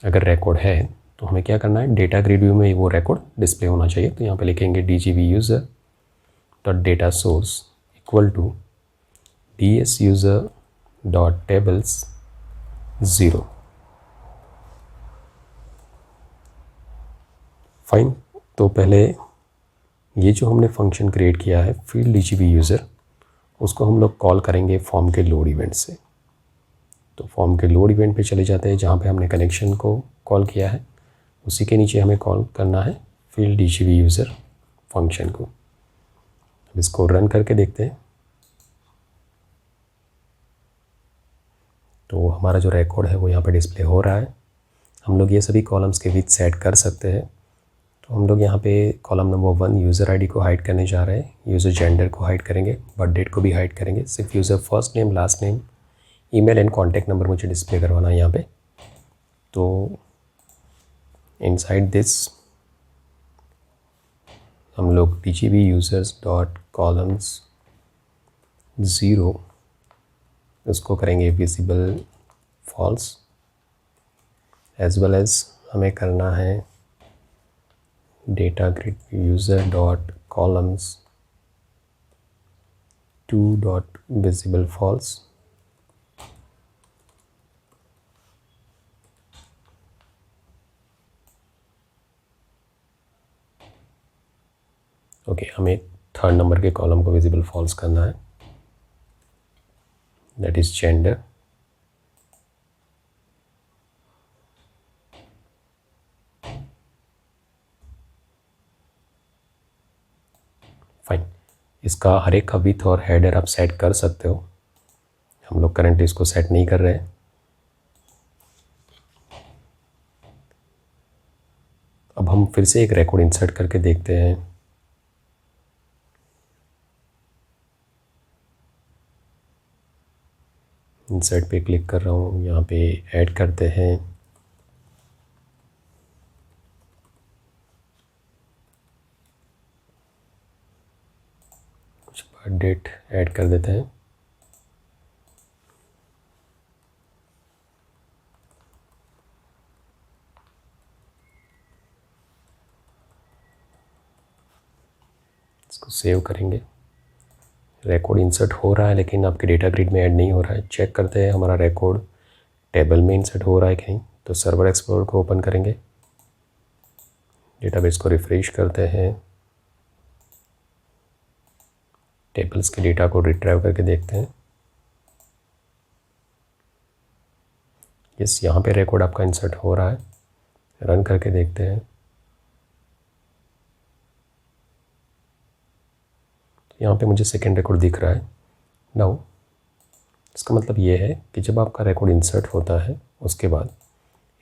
अगर रिकॉर्ड है तो हमें क्या करना है, डेटा ग्रिड व्यू में वो रिकॉर्ड डिस्प्ले होना चाहिए। तो यहाँ पे लिखेंगे DGV user dot data source equal to DS user dot tables 0। Fine. तो पहले ये जो हमने फंक्शन क्रिएट किया है फील्ड DGV यूज़र, उसको हम लोग कॉल करेंगे फॉर्म के लोड इवेंट से। तो फॉर्म के लोड इवेंट पे चले जाते हैं जहाँ पे हमने कनेक्शन को कॉल किया है, उसी के नीचे हमें कॉल करना है फील्ड DGV यूज़र फंक्शन को। अब इसको रन करके देखते हैं। तो हमारा जो रिकॉर्ड है वो यहाँ पे डिस्प्ले हो रहा है। हम लोग ये सभी कॉलम्स के बीच सेट कर सकते हैं। तो हम लोग यहाँ पे कॉलम नंबर 1 यूज़र ID को हाइड करने जा रहे हैं, यूज़र जेंडर को हाइड करेंगे, बर्थ डेट को भी हाइड करेंगे। सिर्फ user first name, last name, email and contact number मुझे डिस्प्ले करवाना है यहाँ पे। तो इनसाइड दिस हम लोग DGV यूज़र्स डॉट कॉलम्स 0 उसको करेंगे visible false, as well as हमें करना है data grid user dot columns 2 dot visible false. Okay, हमें थर्ड नंबर के कॉलम को विजिबल फॉल्स करना है, दैट इज जेंडर। फाइन। इसका हर एक का विथ और हेडर आप सेट कर सकते हो। हम लोग करंटली इसको सेट नहीं कर रहे हैं। अब हम फिर से एक रिकॉर्ड इंसर्ट करके देखते हैं। इंसर्ट पे क्लिक कर रहा हूँ, यहाँ पे ऐड करते हैं। कुछ बर्थ डेट ऐड कर देते हैं। इसको सेव करेंगे। रिकॉर्ड इंसर्ट हो रहा है लेकिन आपके डेटा ग्रिड में ऐड नहीं हो रहा है। चेक करते हैं हमारा रिकॉर्ड टेबल में इंसर्ट हो रहा है कि नहीं। तो सर्वर एक्सप्लोरर को ओपन करेंगे, डेटाबेस को रिफ्रेश करते हैं, टेबल्स के डेटा को रिट्राइव करके देखते हैं। यस, यहाँ पे रिकॉर्ड आपका इंसर्ट हो रहा है। रन करके देखते हैं। यहाँ पे मुझे सेकेंड रिकॉर्ड दिख रहा है। नाउ इसका मतलब ये है कि जब आपका रिकॉर्ड इंसर्ट होता है उसके बाद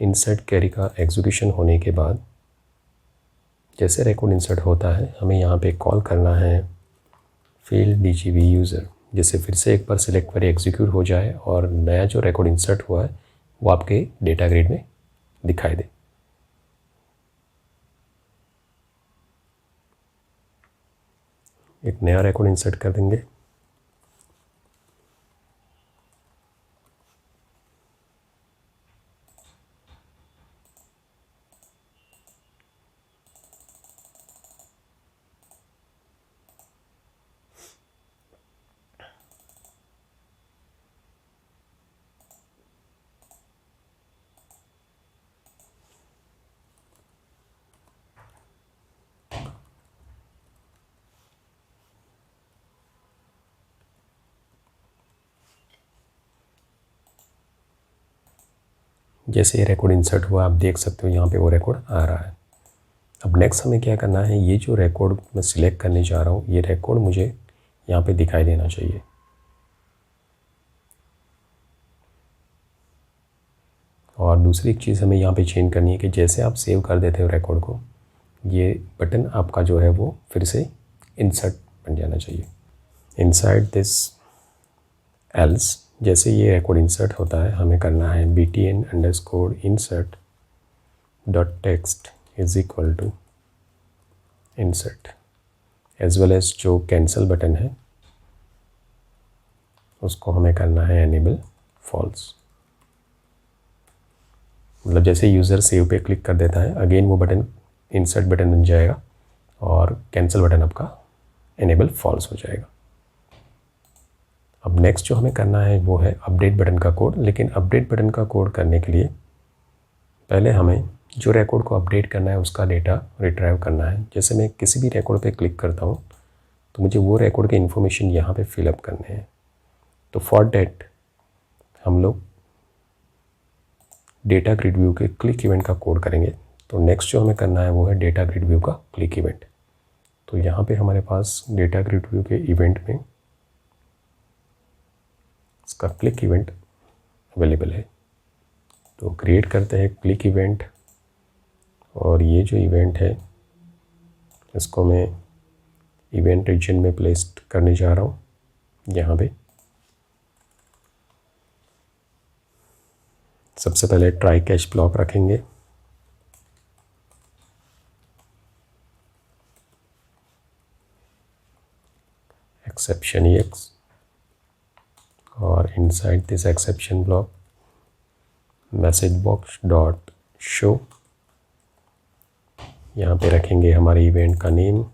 इंसर्ट क्वेरी का एग्जीक्यूशन होने के बाद जैसे रिकॉर्ड इंसर्ट होता है हमें यहाँ पे कॉल करना है फील्ड DGV यूज़र, जिससे फिर से एक बार सिलेक्ट क्वेरी एग्जीक्यूट हो जाए और नया जो रिकॉर्ड इंसर्ट हुआ है वो आपके डेटा ग्रिड में दिखाई दे। एक नया रिकॉर्ड इंसर्ट कर देंगे। जैसे ये रिकॉर्ड इंसर्ट हुआ आप देख सकते हो यहाँ पे वो रिकॉर्ड आ रहा है। अब नेक्स्ट हमें क्या करना है, ये जो रिकॉर्ड मैं सिलेक्ट करने जा रहा हूँ ये रिकॉर्ड मुझे यहाँ पे दिखाई देना चाहिए। और दूसरी एक चीज़ हमें यहाँ पे चेंज करनी है कि जैसे आप सेव कर देते हो रिकॉर्ड को, ये बटन आपका जो है वो फिर से इंसर्ट बन जाना चाहिए। इनसाइड दिस एल्स, जैसे ये रिकॉर्ड इंसर्ट होता है हमें करना है btn_insert.text is equal to insert, as well as जो कैंसिल बटन है उसको हमें करना है एनेबल फॉल्स। मतलब जैसे यूज़र सेव पे क्लिक कर देता है अगेन वो बटन इंसर्ट बटन बन जाएगा और कैंसिल बटन आपका एनेबल फॉल्स हो जाएगा। अब नेक्स्ट जो हमें करना है वो है अपडेट बटन का कोड। लेकिन अपडेट बटन का कोड करने के लिए पहले हमें जो रिकॉर्ड को अपडेट करना है उसका डेटा रिट्राइव करना है। जैसे मैं किसी भी रिकॉर्ड पे क्लिक करता हूँ तो मुझे वो रिकॉर्ड के इन्फॉर्मेशन यहाँ पे फिलअप करने हैं। तो फॉर डेट हम लोग डेटा ग्रिड व्यू के क्लिक इवेंट का कोड करेंगे। तो नेक्स्ट जो हमें करना है वो है डेटा ग्रिड व्यू का क्लिक इवेंट। तो यहाँ पे हमारे पास डेटा ग्रिड व्यू के इवेंट में इसका क्लिक इवेंट अवेलेबल है। तो क्रिएट करते हैं क्लिक इवेंट और ये जो इवेंट है इसको मैं इवेंट रीजन में प्लेस करने जा रहा हूँ। यहाँ पे सबसे पहले ट्राई कैच ब्लॉक रखेंगे, एक्सेप्शन EX और inside this exception block message box dot show, यहाँ पे रखेंगे हमारे इवेंट का नेम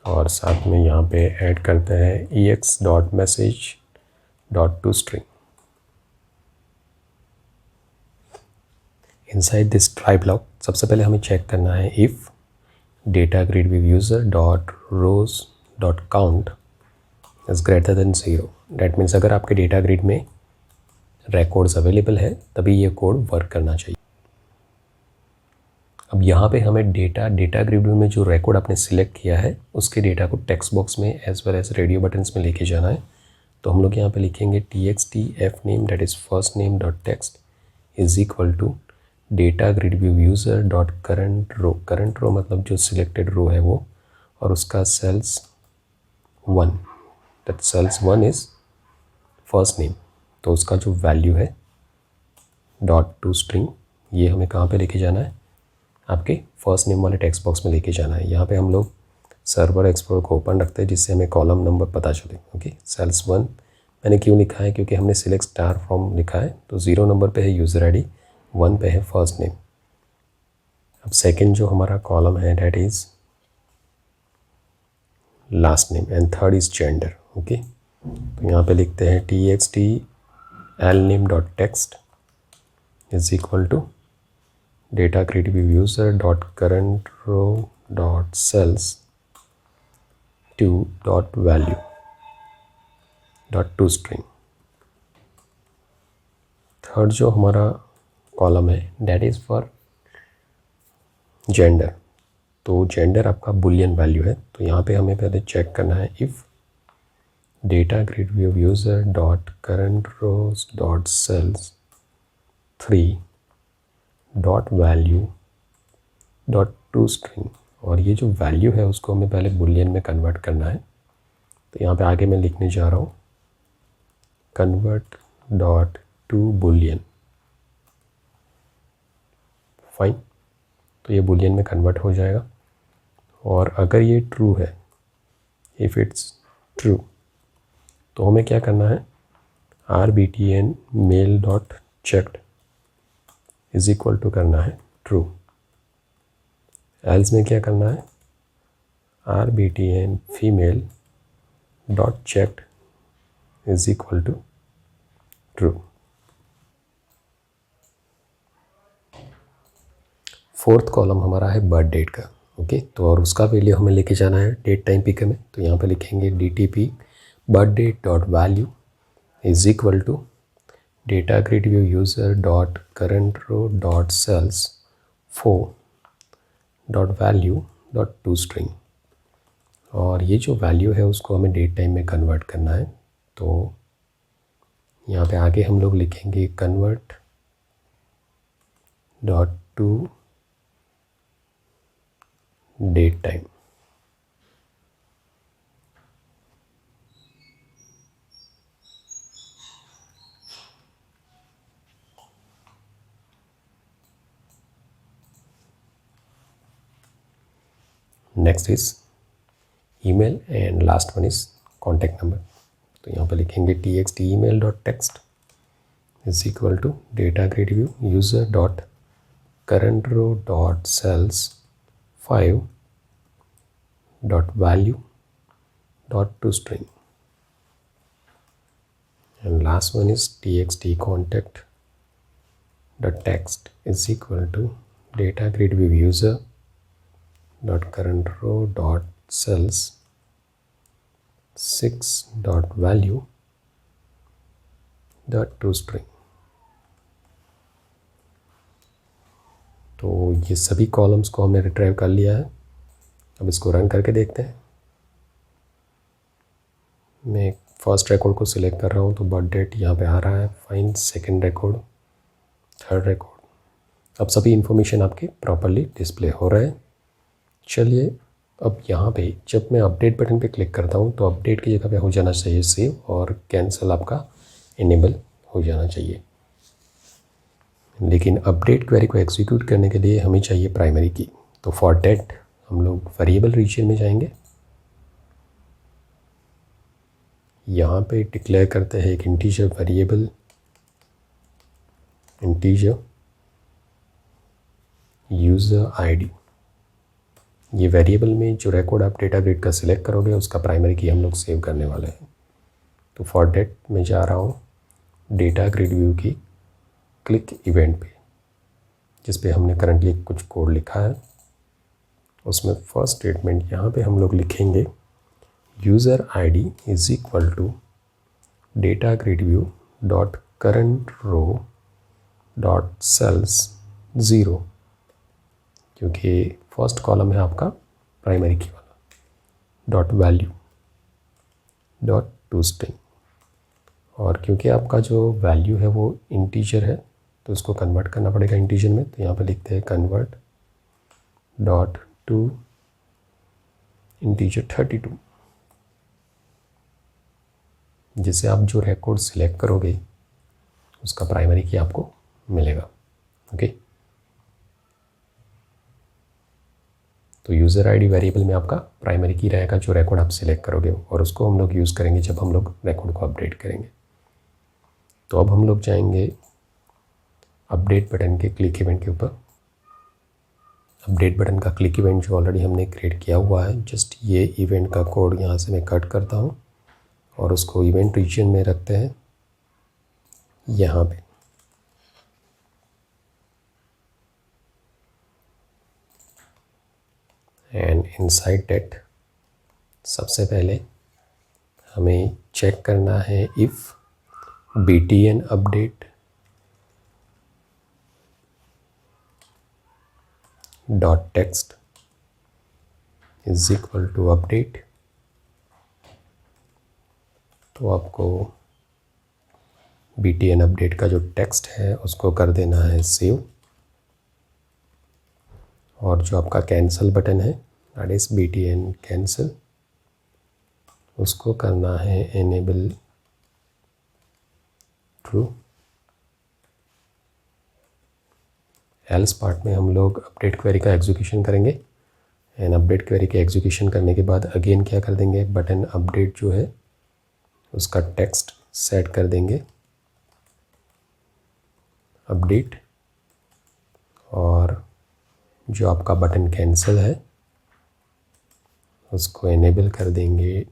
और साथ में यहाँ पे ऐड करते हैं ex.message.toString। Inside this try block सबसे पहले हमें चेक करना है if data grid view user dot rows dot count is greater than 0। That means अगर आपके डेटा ग्रिड में रिकॉर्ड्स अवेलेबल है तभी ये कोड वर्क करना चाहिए। अब यहाँ पे हमें डेटा ग्रिड व्यू में जो रिकॉर्ड आपने सिलेक्ट किया है उसके डेटा को टेक्स्ट बॉक्स में as well as radio buttons में लेके जाना है। तो हम लोग यहाँ पे लिखेंगे txt fname that is first name dot text is equal to data grid view user dot current row. Current row मतलब जो सिलेक्टेड रो है वो, और उसका cells 1, that cells 1 is first name. तो उसका जो वैल्यू है डॉट टू स्ट्रिंग ये हमें कहाँ पे लेके जाना है, आपके फर्स्ट नेम वाले टेक्स्ट बॉक्स में लेके जाना है। यहाँ पे हम लोग सर्वर एक्सप्लोरर को ओपन रखते हैं जिससे हमें कॉलम नंबर पता चले। ओके, सेल्स 1 मैंने क्यों लिखा है, क्योंकि हमने सिलेक्ट स्टार फ्रॉम लिखा है। तो 0 नंबर पे है यूज़र आईडी, 1 पे है फर्स्ट नेम। अब सेकंड जो हमारा कॉलम है that is last name and third is gender. Okay, तो यहाँ पे लिखते हैं txt lname.text is equal to data grid view user dot current row dot cells 2 dot value dot to string. Third जो हमारा कॉलम है डैट इज़ फॉर जेंडर। तो जेंडर आपका बुलियन वैल्यू है। तो यहाँ पे हमें पहले चेक करना है if data grid view user dot current rows dot sales 3 dot value dot to string, और ये जो वैल्यू है उसको हमें पहले बुलियन में कन्वर्ट करना है। तो यहाँ पे आगे मैं लिखने जा रहा हूँ convert dot to Boolean. Fine, तो ये बुलियन में कन्वर्ट हो जाएगा। और अगर ये ट्रू है, इफ़ इट्स ट्रू, तो हमें क्या करना है rbtn male dot checked is equal to करना है ट्रू। एल्स में क्या करना है rbtn female dot checked is equal to true. Fourth column हमारा है बर्थ डेट का। ओके, तो और उसका वैल्यू हमें लेके जाना है डेट टाइम पिकर में। तो यहाँ पे लिखेंगे dtp birth date dot value is equal to data grid view user dot current row dot cells 4 dot value dot toString। और ये जो वैल्यू है उसको हमें डेट टाइम में कन्वर्ट करना है। तो यहाँ पे आगे हम लोग लिखेंगे convert dot to date time. Next is email and last one is contact number. तो यहाँ पे लिखेंगे txt email dot text is equal to data grid view user dot current row dot cells 5 dot value dot toString। And last one is txt contact dot text is equal to data grid view user dot current row dot cells 6 dot value dot toString। तो ये सभी कॉलम्स को हमने रिट्राइव कर लिया है। अब इसको रन करके देखते हैं। मैं फर्स्ट रिकॉर्ड को सिलेक्ट कर रहा हूँ तो बर्थ डेट यहाँ पे आ रहा है, find second record, third record. अब सभी इन्फॉर्मेशन आपके प्रॉपरली डिस्प्ले हो रहे हैं। चलिए अब यहाँ पे जब मैं अपडेट बटन पे क्लिक करता हूँ तो अपडेट की जगह पे हो जाना चाहिए सेव और कैंसिल आपका इनेबल हो जाना चाहिए। लेकिन अपडेट क्वेरी को एग्जीक्यूट करने के लिए हमें चाहिए प्राइमरी की। तो फॉर डेट हम लोग वेरिएबल रीजन में जाएंगे। यहाँ पे डिक्लेयर करते हैं एक integer variable, integer user ID. ये वेरिएबल में जो रिकॉर्ड आप डेटा ग्रिड का सिलेक्ट करोगे उसका प्राइमरी की हम लोग सेव करने वाले हैं। तो फॉर डेट में जा रहा हूँ डेटा ग्रिड व्यू की क्लिक इवेंट पे, जिस पे हमने करंटली कुछ कोड लिखा है। उसमें फर्स्ट स्टेटमेंट यहाँ पे हम लोग लिखेंगे user ID is equal to data grid view dot current row dot cells 0, क्योंकि फर्स्ट कॉलम है आपका प्राइमरी की वाला, डॉट वैल्यू डॉट toString। और क्योंकि आपका जो वैल्यू है वो इंटीजर है तो उसको कन्वर्ट करना पड़ेगा इंटीजर में। तो यहाँ पे लिखते हैं कन्वर्ट डॉट टू इंटीजर 32, जिससे आप जो रिकॉर्ड सिलेक्ट करोगे उसका प्राइमरी की आपको मिलेगा। ओके, तो यूज़र आईडी वेरिएबल में आपका प्राइमरी की रहेगा जो रिकॉर्ड आप सिलेक्ट करोगे, और उसको हम लोग यूज़ करेंगे जब हम लोग रिकॉर्ड को अपडेट करेंगे। तो अब हम लोग जाएंगे अपडेट बटन के क्लिक इवेंट के ऊपर। अपडेट बटन का क्लिक इवेंट जो ऑलरेडी हमने क्रिएट किया हुआ है, जस्ट ये इवेंट का कोड यहाँ से मैं कट करता हूँ और उसको इवेंट रीजन में रखते हैं यहाँ पे। एंड इनसाइड दैट सबसे पहले हमें चेक करना है if btn update dot text is equal to update. तो आपको btn अपडेट का जो टेक्स्ट है उसको कर देना है सेव, और जो आपका कैंसिल बटन है दैट इज btn कैंसिल, उसको करना है एनेबल ट्रू। एल्स पार्ट में हम लोग अपडेट क्वेरी का एग्जीक्यूशन करेंगे। एंड अपडेट क्वेरी के एग्जीक्यूशन करने के बाद अगेन क्या कर देंगे, बटन अपडेट जो है उसका टेक्स्ट सेट कर देंगे अपडेट, और जो आपका बटन कैंसिल है उसको एनेबल कर देंगे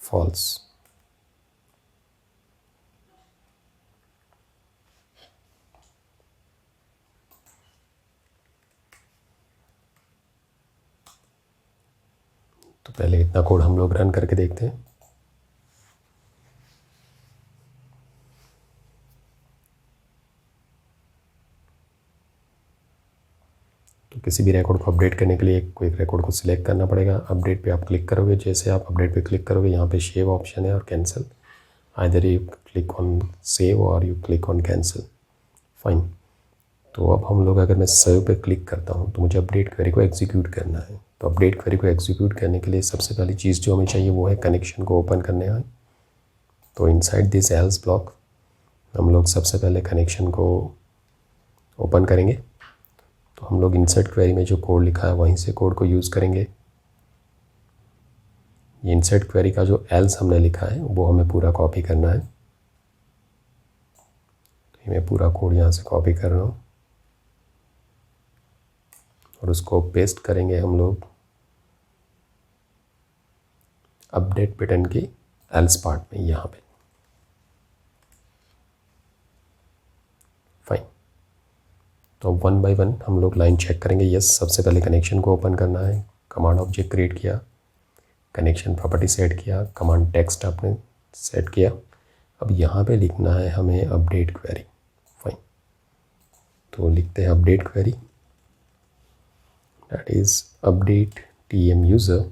फॉल्स। तो पहले इतना कोड हम लोग रन करके देखते हैं। तो किसी भी रिकॉर्ड को अपडेट करने के लिए कोई एक रिकॉर्ड को सिलेक्ट करना पड़ेगा। अपडेट पे आप क्लिक करोगे, जैसे आप अपडेट पे क्लिक करोगे यहाँ पे सेव ऑप्शन है और cancel, either you click on save or you click on cancel. Fine. तो अब हम लोग, अगर मैं सेव पे क्लिक करता हूँ तो मुझे अपडेट क्वेरी को एग्जीक्यूट करना है। तो अपडेट क्वेरी को एग्जीक्यूट करने के लिए सबसे पहली चीज़ जो हमें चाहिए वो है कनेक्शन को ओपन करने का। तो इनसाइड दिस एल्स ब्लॉक हम लोग सबसे पहले कनेक्शन को ओपन करेंगे। तो हम लोग इंसर्ट क्वेरी में जो कोड लिखा है वहीं से कोड को यूज़ करेंगे। ये इंसर्ट क्वेरी का जो एल्स हमने लिखा है वो हमें पूरा कॉपी करना है। तो मैं पूरा कोड यहाँ से कॉपी कर रहा हूँ और उसको पेस्ट करेंगे हम लोग अपडेट बटन के एल्स पार्ट में यहाँ पे। फाइन। तो वन बाय वन हम लोग लाइन चेक करेंगे। यस, सबसे पहले कनेक्शन को ओपन करना है, कमांड ऑब्जेक्ट क्रिएट किया, कनेक्शन प्रॉपर्टी सेट किया, कमांड टेक्स्ट आपने सेट किया। अब यहाँ पे लिखना है हमें अपडेट क्वेरी। फाइन। तो लिखते हैं update query, that is update tm user,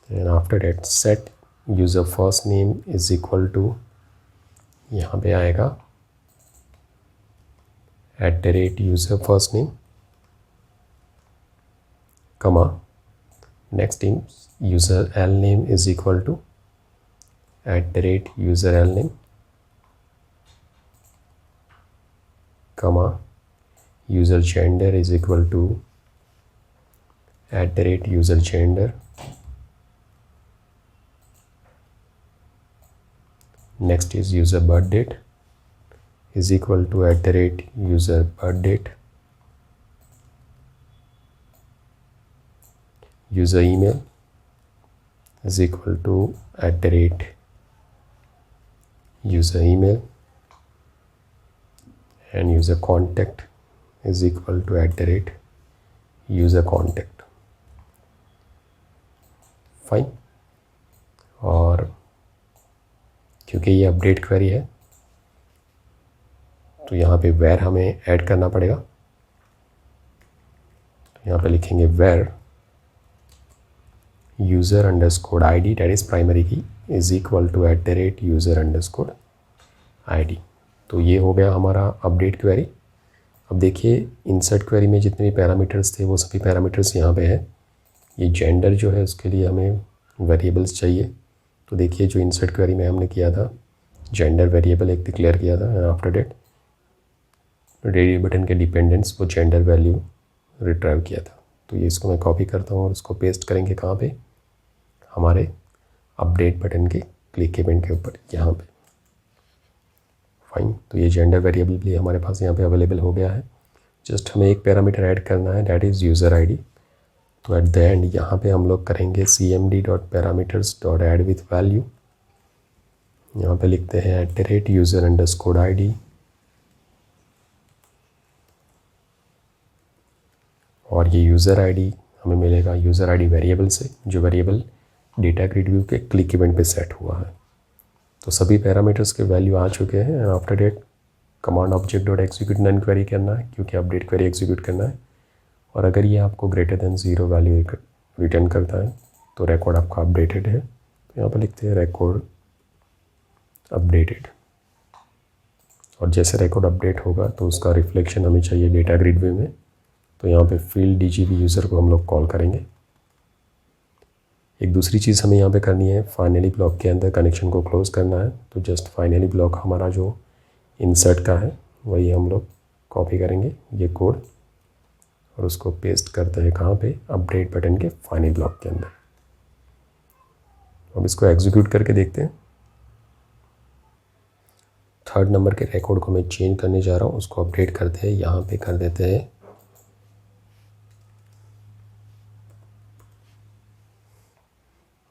and after that set user first name is equal to, यहाँ पे आएगा @user first name, comma next in user l name is equal to @user l name, comma user gender is equal to @user gender, next is user birth date is equal to @user birth date, user email is equal to @user email, and user contact is equal to @user contact। Fine. और क्योंकि ये अपडेट क्वेरी है तो यहाँ पे वेर हमें ऐड करना पड़ेगा। तो यहाँ पे लिखेंगे where user underscore ID, that is primary key, is equal to @user underscore ID। तो ये हो गया हमारा अपडेट क्वेरी। अब देखिए इंसर्ट क्वेरी में जितने भी पैरामीटर्स थे वो सभी पैरामीटर्स यहाँ पे है। ये जेंडर जो है उसके लिए हमें वेरिएबल्स चाहिए। तो देखिए जो इंसर्ट क्वेरी में हमने किया था, जेंडर वेरिएबल एक डिक्लेयर किया था, आफ्टर डेट रेडियो बटन के डिपेंडेंट्स वो जेंडर वैल्यू रिट्राइव किया था। तो ये इसको मैं कॉपी करता हूँ और इसको पेस्ट करेंगे कहाँ पे, हमारे अपडेट बटन के क्लिक इवेंट के ऊपर यहाँ पे। फाइन। तो ये जेंडर वेरिएबल भी हमारे पास यहाँ पे अवेलेबल हो गया है। जस्ट हमें एक पैरामीटर ऐड करना है, दैट इज़ यूज़र ID। तो एट द एंड यहाँ पे हम लोग करेंगे cmd.parameters.add with value। यहाँ पे लिखते हैं @user अंडरस्कोर ID, और ये यूज़र ID हमें मिलेगा यूज़र ID वेरिएबल से, जो वेरिएबल डेटा ग्रिड व्यू के क्लिक इवेंट पे सेट हुआ है। तो सभी पैरामीटर्स के वैल्यू आ चुके हैं। After that command object dot execute non query करना है, क्योंकि अपडेट क्वेरी एग्जीक्यूट करना है। और अगर ये आपको ग्रेटर देन 0 वैल्यू रिटर्न करता है तो रिकॉर्ड आपका अपडेटेड है। तो यहाँ पर लिखते हैं रिकॉर्ड अपडेटेड, और जैसे रिकॉर्ड अपडेट होगा तो उसका रिफ्लेक्शन हमें चाहिए डेटा ग्रिड व्यू में। तो यहाँ पे फील्ड DGV यूज़र को हम लोग कॉल करेंगे। एक दूसरी चीज़ हमें यहाँ पे करनी है, फाइनली ब्लॉक के अंदर कनेक्शन को क्लोज़ करना है। तो जस्ट फाइनली ब्लॉक हमारा जो इंसर्ट का है वही हम लोग कॉपी करेंगे ये कोड और उसको पेस्ट करते हैं कहाँ पे, अपडेट बटन के फाइनल ब्लॉक के अंदर। अब इसको एग्जीक्यूट करके देखते हैं। 3rd नंबर के रिकॉर्ड को मैं चेंज करने जा रहा हूँ, उसको अपडेट करते हैं। यहाँ पे कर देते हैं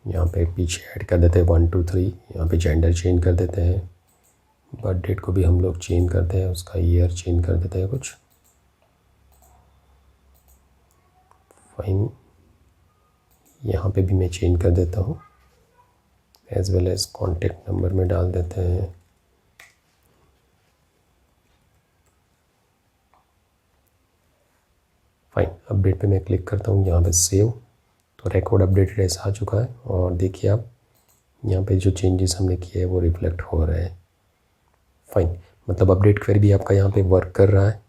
यहाँ पे पीछे ऐड कर देते हैं 1 2 3। यहाँ पे जेंडर चेंज कर देते हैं, बर्थ डेट को भी हम लोग चेंज करते हैं, उसका ईयर चेंज कर देते हैं कुछ। फाइन। यहाँ पे भी मैं चेंज कर देता हूँ, as well as contact number में डाल देते हैं फाइन, अपडेट पे मैं क्लिक करता हूँ, यहाँ पे सेव, तो रिकॉर्ड अपडेटेड एज आ चुका है। और देखिए आप यहाँ पे जो चेंजेस हमने किए हैं वो रिफ्लेक्ट हो रहे हैं। फाइन, मतलब अपडेट क्वेरी भी आपका यहाँ पे वर्क कर रहा है।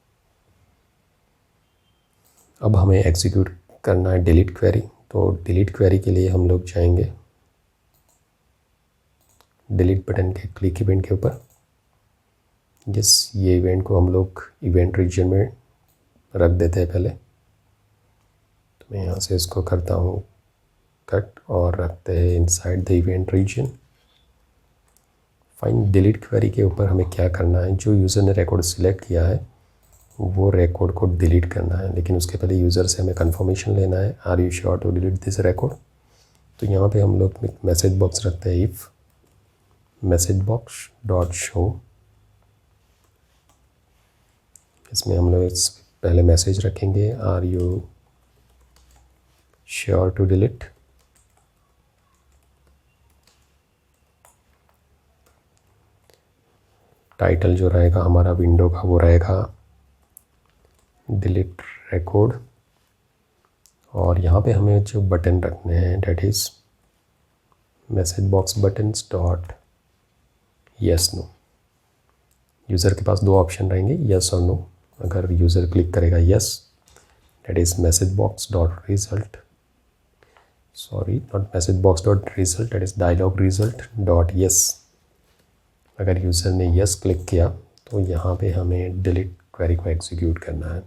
अब हमें एग्जीक्यूट करना है डिलीट क्वेरी। तो डिलीट क्वेरी के लिए हम लोग जाएंगे डिलीट बटन के क्लिक इवेंट के ऊपर। यस, ये इवेंट को हम लोग इवेंट रीजन में रख देते हैं पहले। तो मैं यहाँ से इसको करता हूँ कट और रखते हैं inside the event region. Fine, delete query के ऊपर हमें क्या करना है, जो यूज़र ने रिकॉर्ड सिलेक्ट किया है वो रिकॉर्ड को डिलीट करना है, लेकिन उसके पहले यूज़र से हमें कंफर्मेशन लेना है, are you sure to delete this record. तो यहाँ पे हम लोग मैसेज बॉक्स रखते हैं, if message box dot show. इसमें हम लोग पहले मैसेज रखेंगे, are you sure to delete. Title जो रहेगा हमारा विंडो का वो रहेगा डिलीट रिकॉर्ड। और यहाँ पे हमें जो बटन रखने हैं that is message box buttons dot yes no. User के पास दो ऑप्शन रहेंगे, यस और नो। अगर यूज़र क्लिक करेगा yes, that is message box dot result, sorry not message box dot result, that is dialog result dot yes. अगर यूज़र ने यस क्लिक किया तो यहाँ पे हमें डिलीट क्वेरी को एग्जीक्यूट करना है।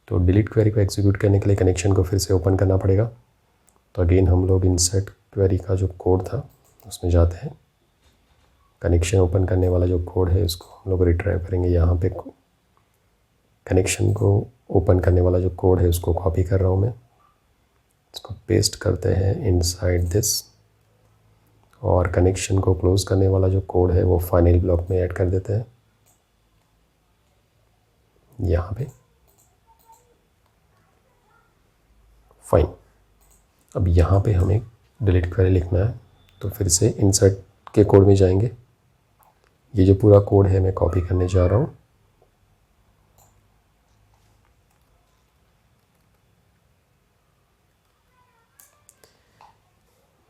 तो डिलीट क्वेरी को एग्जीक्यूट करने के लिए कनेक्शन को फिर से ओपन करना पड़ेगा। तो अगेन हम लोग इंसर्ट क्वेरी का जो कोड था उसमें जाते हैं, कनेक्शन ओपन करने वाला जो कोड है उसको हम लोग रिट्राइव करेंगे। यहाँ पे कनेक्शन को ओपन करने वाला जो कोड है उसको कॉपी कर रहा हूँ मैं, इसको पेस्ट करते हैं इनसाइड दिस। और कनेक्शन को क्लोज करने वाला जो कोड है वो फाइनल ब्लॉक में ऐड कर देते हैं यहाँ पे। फाइन, अब यहाँ पे हमें डिलीट क्वेरी लिखना है, तो फिर से इंसर्ट के कोड में जाएंगे। ये जो पूरा कोड है मैं कॉपी करने जा रहा हूँ,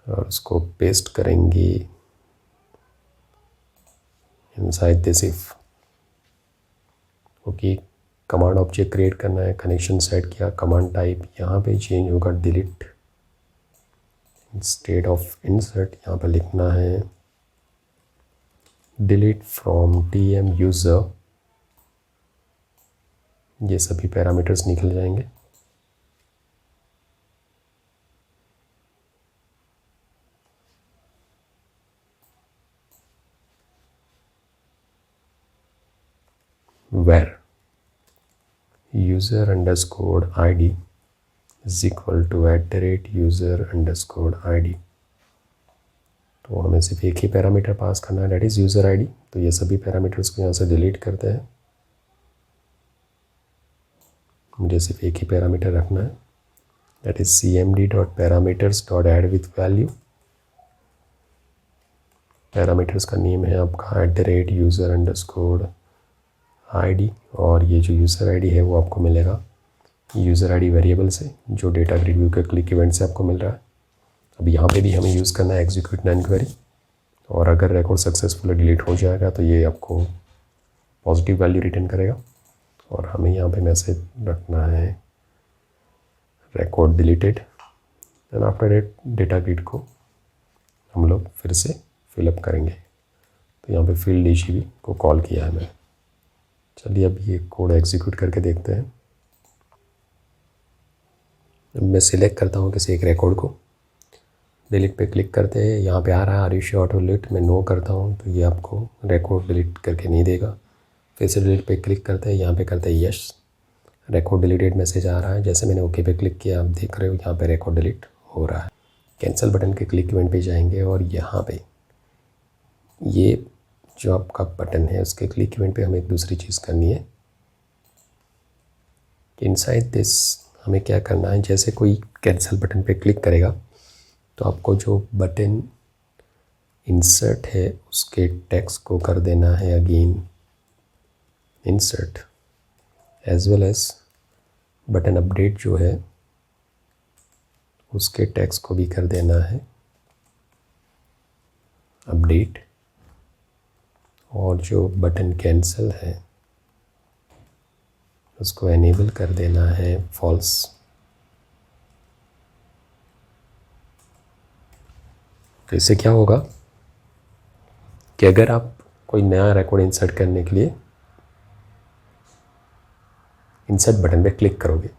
और उसको पेस्ट करेंगे inside this if. Okay, command object create करना है, कनेक्शन सेट किया, कमांड टाइप यहाँ पे चेंज होगा डिलीट, इंस्टेड ऑफ इंसर्ट यहाँ पे लिखना है डिलीट फ्रॉम टीएम यूज़र। ये सभी पैरामीटर्स निकल जाएंगे। where user underscore id is equal to @user underscore id। तो हमें सिर्फ एक ही पैरामीटर पास करना है, डेट इज़ यूज़र आईडी। तो ये सभी पैरामीटर्स को यहाँ से डिलीट करते हैं, मुझे सिर्फ एक ही पैरामीटर रखना है, that is cmd.parameters.add with value। Parameters का नेम है आपका @user underscore id, और ये जो यूज़र आईडी है वो आपको मिलेगा यूज़र आईडी वेरिएबल से, जो डेटा ग्रिड व्यू के क्लिक इवेंट से आपको मिल रहा है। अब यहाँ पे भी हमें यूज़ करना है एग्जीक्यूट नन क्वेरी, और अगर रिकॉर्ड सक्सेसफुली डिलीट हो जाएगा तो ये आपको पॉजिटिव वैल्यू रिटर्न करेगा। और हमें यहाँ पे मैसेज रखना है record deleted, and after data grid को हम लोग फिर से फिलअप करेंगे। तो यहाँ पे फील्ड DGB को कॉल किया है मैंने। चलिए अब ये कोड एग्जीक्यूट करके देखते हैं। मैं सिलेक्ट करता हूँ किसी एक रिकॉर्ड को, डिलीट पे क्लिक करते हैं, यहाँ पे आ रहा है are you sure to delete, मैं नो करता हूँ तो ये आपको रिकॉर्ड डिलीट करके नहीं देगा। फिर से डिलीट पे क्लिक करते हैं, यहाँ पे करते हैं यस, रिकॉर्ड डिलीटेड मैसेज आ रहा है। जैसे मैंने ओके पे क्लिक किया, आप देख रहे हो यहाँ पे रिकॉर्ड डिलीट हो रहा है। कैंसिल बटन के क्लिक इवेंट पे जाएंगे, और यहाँ पे ये जो आपका बटन है उसके क्लिक इवेंट पे हमें एक दूसरी चीज़ करनी है। इनसाइड दिस हमें क्या करना है, जैसे कोई कैंसिल बटन पे क्लिक करेगा तो आपको जो बटन इंसर्ट है उसके टेक्स्ट को कर देना है again insert, as well as button update जो है उसके टेक्स्ट को भी कर देना है अपडेट, और जो बटन कैंसिल है उसको एनेबल कर देना है फॉल्स। तो इससे क्या होगा कि अगर आप कोई नया रिकॉर्ड इंसर्ट करने के लिए इंसर्ट बटन पे क्लिक करोगे,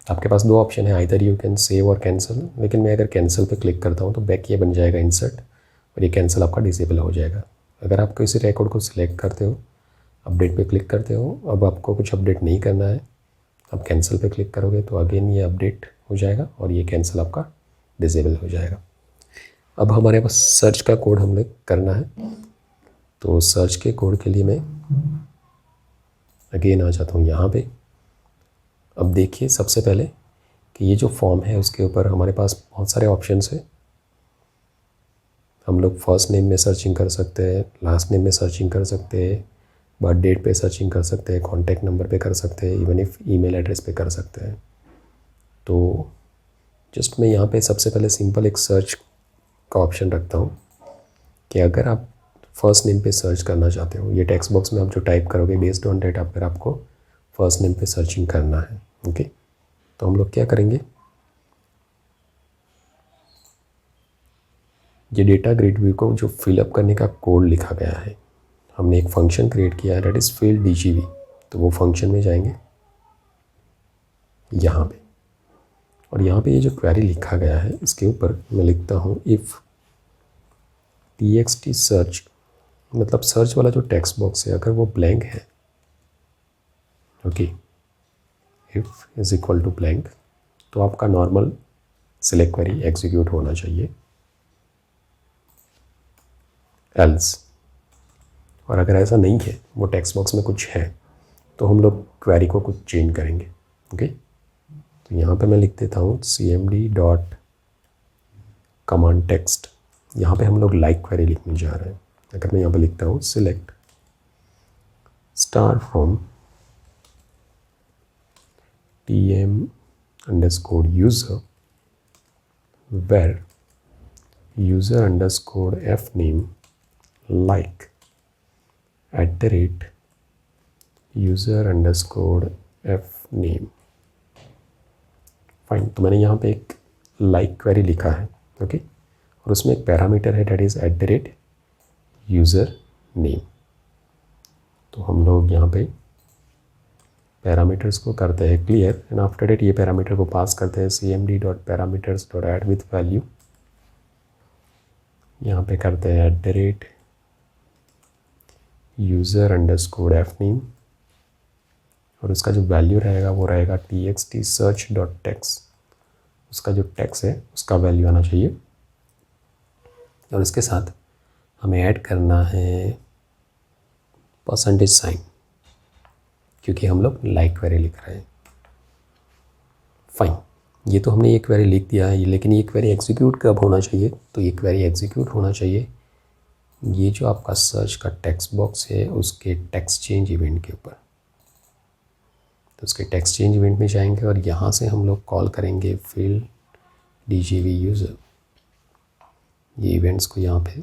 आपके पास दो ऑप्शन है, आइदर यू कैन सेव और कैंसिल। लेकिन मैं अगर कैंसिल पे क्लिक करता हूँ तो बैक ये बन जाएगा इंसर्ट, और ये कैंसिल आपका डिसेबल हो जाएगा। अगर आप किसी रिकॉर्ड को सिलेक्ट करते हो, अपडेट पे क्लिक करते हो, अब आपको कुछ अपडेट नहीं करना है, आप कैंसिल पे क्लिक करोगे तो अगेन ये अपडेट हो जाएगा और ये कैंसिल आपका डिसेबल हो जाएगा। अब हमारे पास सर्च का कोड हमने करना है, तो सर्च के कोड के लिए मैं अगेन आ जाता हूँ यहाँ पे। अब देखिए सबसे पहले कि ये जो फॉर्म है उसके ऊपर हमारे पास बहुत सारे ऑप्शंस हैं। हम लोग फर्स्ट नेम में सर्चिंग कर सकते हैं, लास्ट नेम में सर्चिंग कर सकते हैं, बर्थ डेट पे सर्चिंग कर सकते हैं, कॉन्टैक्ट नंबर पे कर सकते हैं, इवन इफ ईमेल एड्रेस पे कर सकते हैं। तो जस्ट मैं यहाँ पे सबसे पहले सिंपल एक सर्च का ऑप्शन रखता हूँ कि अगर आप फर्स्ट नेम पे सर्च करना चाहते हो, ये टेक्स्ट बॉक्स में आप जो टाइप करोगे बेस्ड ऑन डेट अगर आपको फर्स्ट नेम पे सर्चिंग करना है। ओके, तो हम लोग क्या करेंगे, ये डेटा ग्रिड व्यू को जो फिलअप करने का कोड लिखा गया है, हमने एक फंक्शन क्रिएट किया है दैट इज़ फील्ड DGV। तो वो फंक्शन में जाएंगे यहाँ पे, और यहाँ पे ये जो क्वेरी लिखा गया है इसके ऊपर मैं लिखता हूँ इफ़ txt सर्च, मतलब सर्च वाला जो टेक्स्ट बॉक्स है अगर वो ब्लैंक है, okay, if is equal to blank, तो आपका नॉर्मल सिलेक्ट क्वेरी एग्जीक्यूट होना चाहिए, एल्स। और अगर ऐसा नहीं है, वो टेक्स्ट बॉक्स में कुछ है, तो हम लोग क्वेरी को कुछ चेंज करेंगे। ओके, तो यहाँ पे मैं लिख देता हूँ cmd डॉट कमांड टेक्स्ट। यहाँ पे हम लोग लाइक क्वेरी लिखने जा रहे हैं। अगर मैं यहाँ पे लिखता हूँ select star from tm _user where user _ fname like @user _ fname। Fine, तो मैंने यहाँ पे एक लाइक क्वेरी लिखा है, ओके, और उसमें एक पैरामीटर है दैट इज़ @user name। तो हम लोग यहाँ पे पैरामीटर्स को करते हैं क्लियर, एंड आफ्टर डेट ये पैरामीटर को पास करते हैं cmd dot parameters dot add with value. यहाँ पे करते हैं @user _ fname, और उसका जो वैल्यू रहेगा वो रहेगा txt search डॉट text। उसका जो टेक्स्ट है उसका वैल्यू आना चाहिए, और इसके साथ हमें ऐड करना है %, क्योंकि हम लोग लाइक क्वेरी लिख रहे हैं। फाइन, ये तो हमने ये क्वेरी लिख दिया है, लेकिन ये क्वेरी एग्जीक्यूट कब होना चाहिए, तो ये क्वेरी एग्जीक्यूट होना चाहिए ये जो आपका सर्च का टेक्स्ट बॉक्स है उसके टेक्स्ट चेंज इवेंट के ऊपर। तो उसके टेक्स्ट चेंज इवेंट में जाएंगे और यहाँ से हम लोग कॉल करेंगे फील्ड DGV यूज़र। ये इवेंट्स को यहाँ पे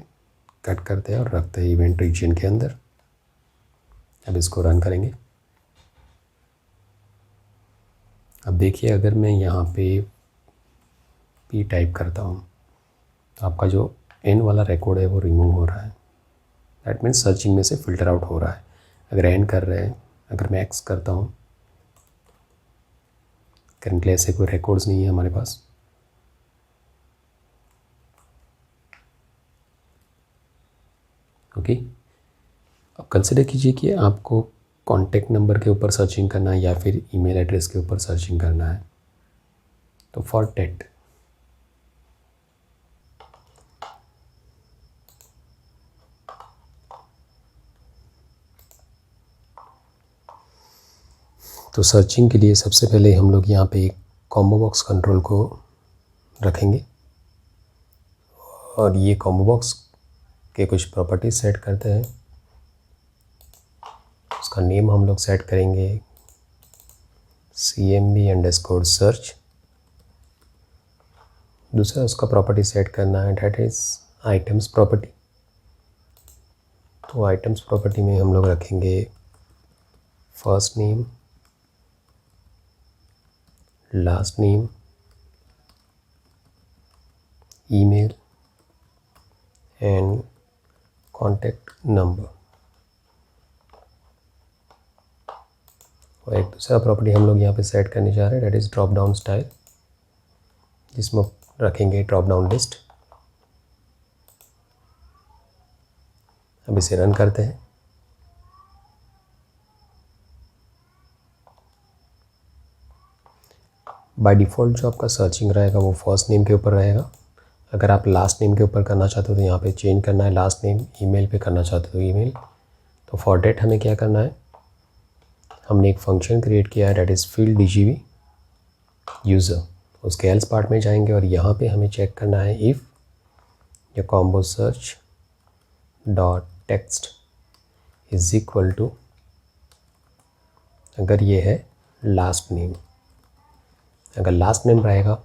कट करते हैं और रखते हैं इवेंट रीजन के अंदर। अब इसको रन करेंगे। अब देखिए अगर मैं यहाँ पे P टाइप करता हूँ तो आपका जो N वाला रिकॉर्ड है वो रिमूव हो रहा है, दैट मीन्स सर्चिंग में से फ़िल्टर आउट हो रहा है। अगर N कर रहे हैं, अगर मैं X करता हूँ, करंटली ऐसे कोई रिकॉर्ड्स नहीं है हमारे पास, ओके। अब कंसिडर कीजिए कि आपको कॉन्टैक्ट नंबर के ऊपर सर्चिंग करना है या फिर ईमेल एड्रेस के ऊपर सर्चिंग करना है। तो फॉर दैट तो सर्चिंग के लिए सबसे पहले हम लोग यहाँ पे एक कॉम्बो बॉक्स कंट्रोल को रखेंगे, और ये कॉम्बो बॉक्स के कुछ प्रॉपर्टीज सेट करते हैं। उसका नेम हम लोग सेट करेंगे cmb_search। दूसरा उसका प्रॉपर्टी सेट करना है, डैट इज़ आइटम्स प्रॉपर्टी। तो आइटम्स प्रॉपर्टी में हम लोग रखेंगे first name, last name, email and contact number. और एक दूसरा प्रॉपर्टी हम लोग यहाँ पे सेट करने जा रहे हैं, that is drop down style, जिसमें रखेंगे ड्रॉप डाउन लिस्ट। अब इसे रन करते हैं। बाय डिफ़ॉल्ट जो आपका सर्चिंग रहेगा वो फर्स्ट नेम के ऊपर रहेगा। अगर आप लास्ट नेम के ऊपर करना चाहते हो तो यहाँ पे चेंज करना है लास्ट नेम, ईमेल पे करना चाहते हो तो ईमेल। तो फॉर डेट हमें क्या करना है, हमने एक फंक्शन क्रिएट किया है, that is field DGV user. उसके एल्स पार्ट में जाएंगे और यहाँ पे हमें चेक करना है इफ़ या combo search dot text is equal to, अगर ये है लास्ट नेम, अगर लास्ट नेम रहेगा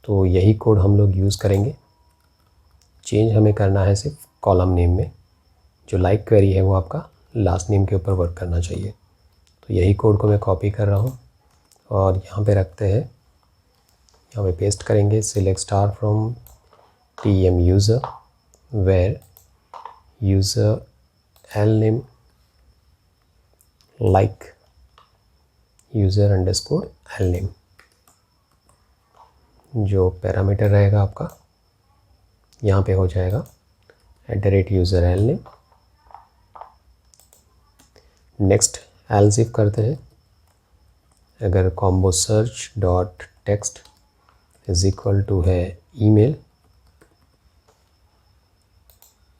तो यही कोड हम लोग यूज़ करेंगे। चेंज हमें करना है सिर्फ कॉलम नेम में, जो लाइक क्वेरी है वो आपका लास्ट नेम के ऊपर वर्क करना चाहिए। तो यही कोड को मैं कॉपी कर रहा हूँ और यहाँ पे रखते हैं, यहाँ पे पेस्ट करेंगे select star from TM user where user L name like user underscore L name. जो पैरामीटर रहेगा आपका यहाँ पे हो जाएगा @user L name. Next else if करते हैं, अगर combo search dot text is equal to है ईमेल,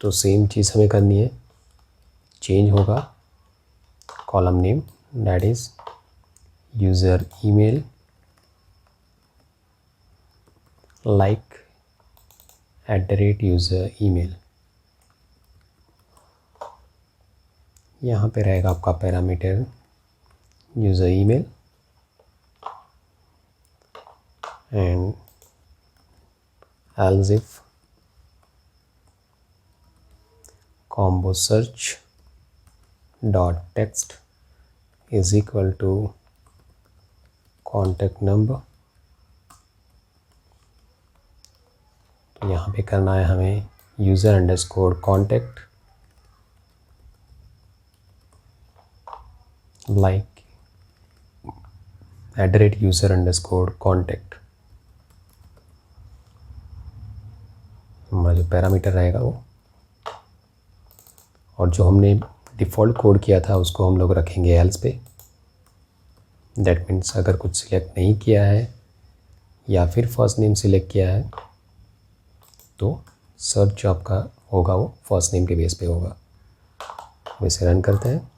तो सेम चीज़ हमें करनी है, चेंज होगा column name, that is user email like @user email। यहाँ पे रहेगा आपका parameter user email and else if combo search dot text is equal to contact number. तो यहाँ पे करना है हमें user underscore contact like @user underscore contact. हमारा जो पैरामीटर रहेगा वो, और जो हमने डिफ़ॉल्ट कोड किया था उसको हम लोग रखेंगे एल्स पे। दैट मीन्स अगर कुछ सिलेक्ट नहीं किया है या फिर फर्स्ट नेम सिलेक्ट किया है तो सर्च जो आपका होगा वो फर्स्ट नेम के बेस पे होगा। वैसे रन करते हैं।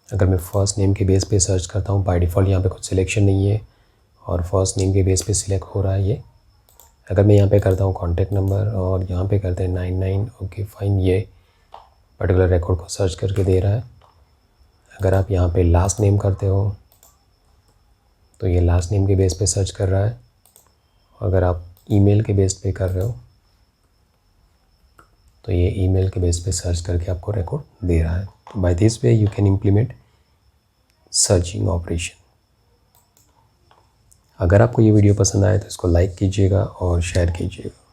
अगर मैं फ़र्स्ट नेम के बेस पे सर्च करता हूँ, बाय डिफ़ॉल्ट यहाँ पे कुछ सिलेक्शन नहीं है और फर्स्ट नेम के बेस पे सिलेक्ट हो रहा है ये। अगर मैं यहाँ पे करता हूँ कॉन्टैक्ट नंबर और यहाँ पे करते हैं 99, ओके फाइन, ये पर्टिकुलर रिकॉर्ड को सर्च करके दे रहा है। अगर आप यहाँ पे लास्ट नेम करते हो तो ये लास्ट नेम के बेस पे सर्च कर रहा है। अगर आप ईमेल के बेस पे कर रहे हो तो ये ईमेल के बेस पे सर्च करके आपको रिकॉर्ड दे रहा है। By this way you can implement searching operation. अगर आपको ये वीडियो पसंद आए तो इसको लाइक कीजिएगा और शेयर कीजिएगा।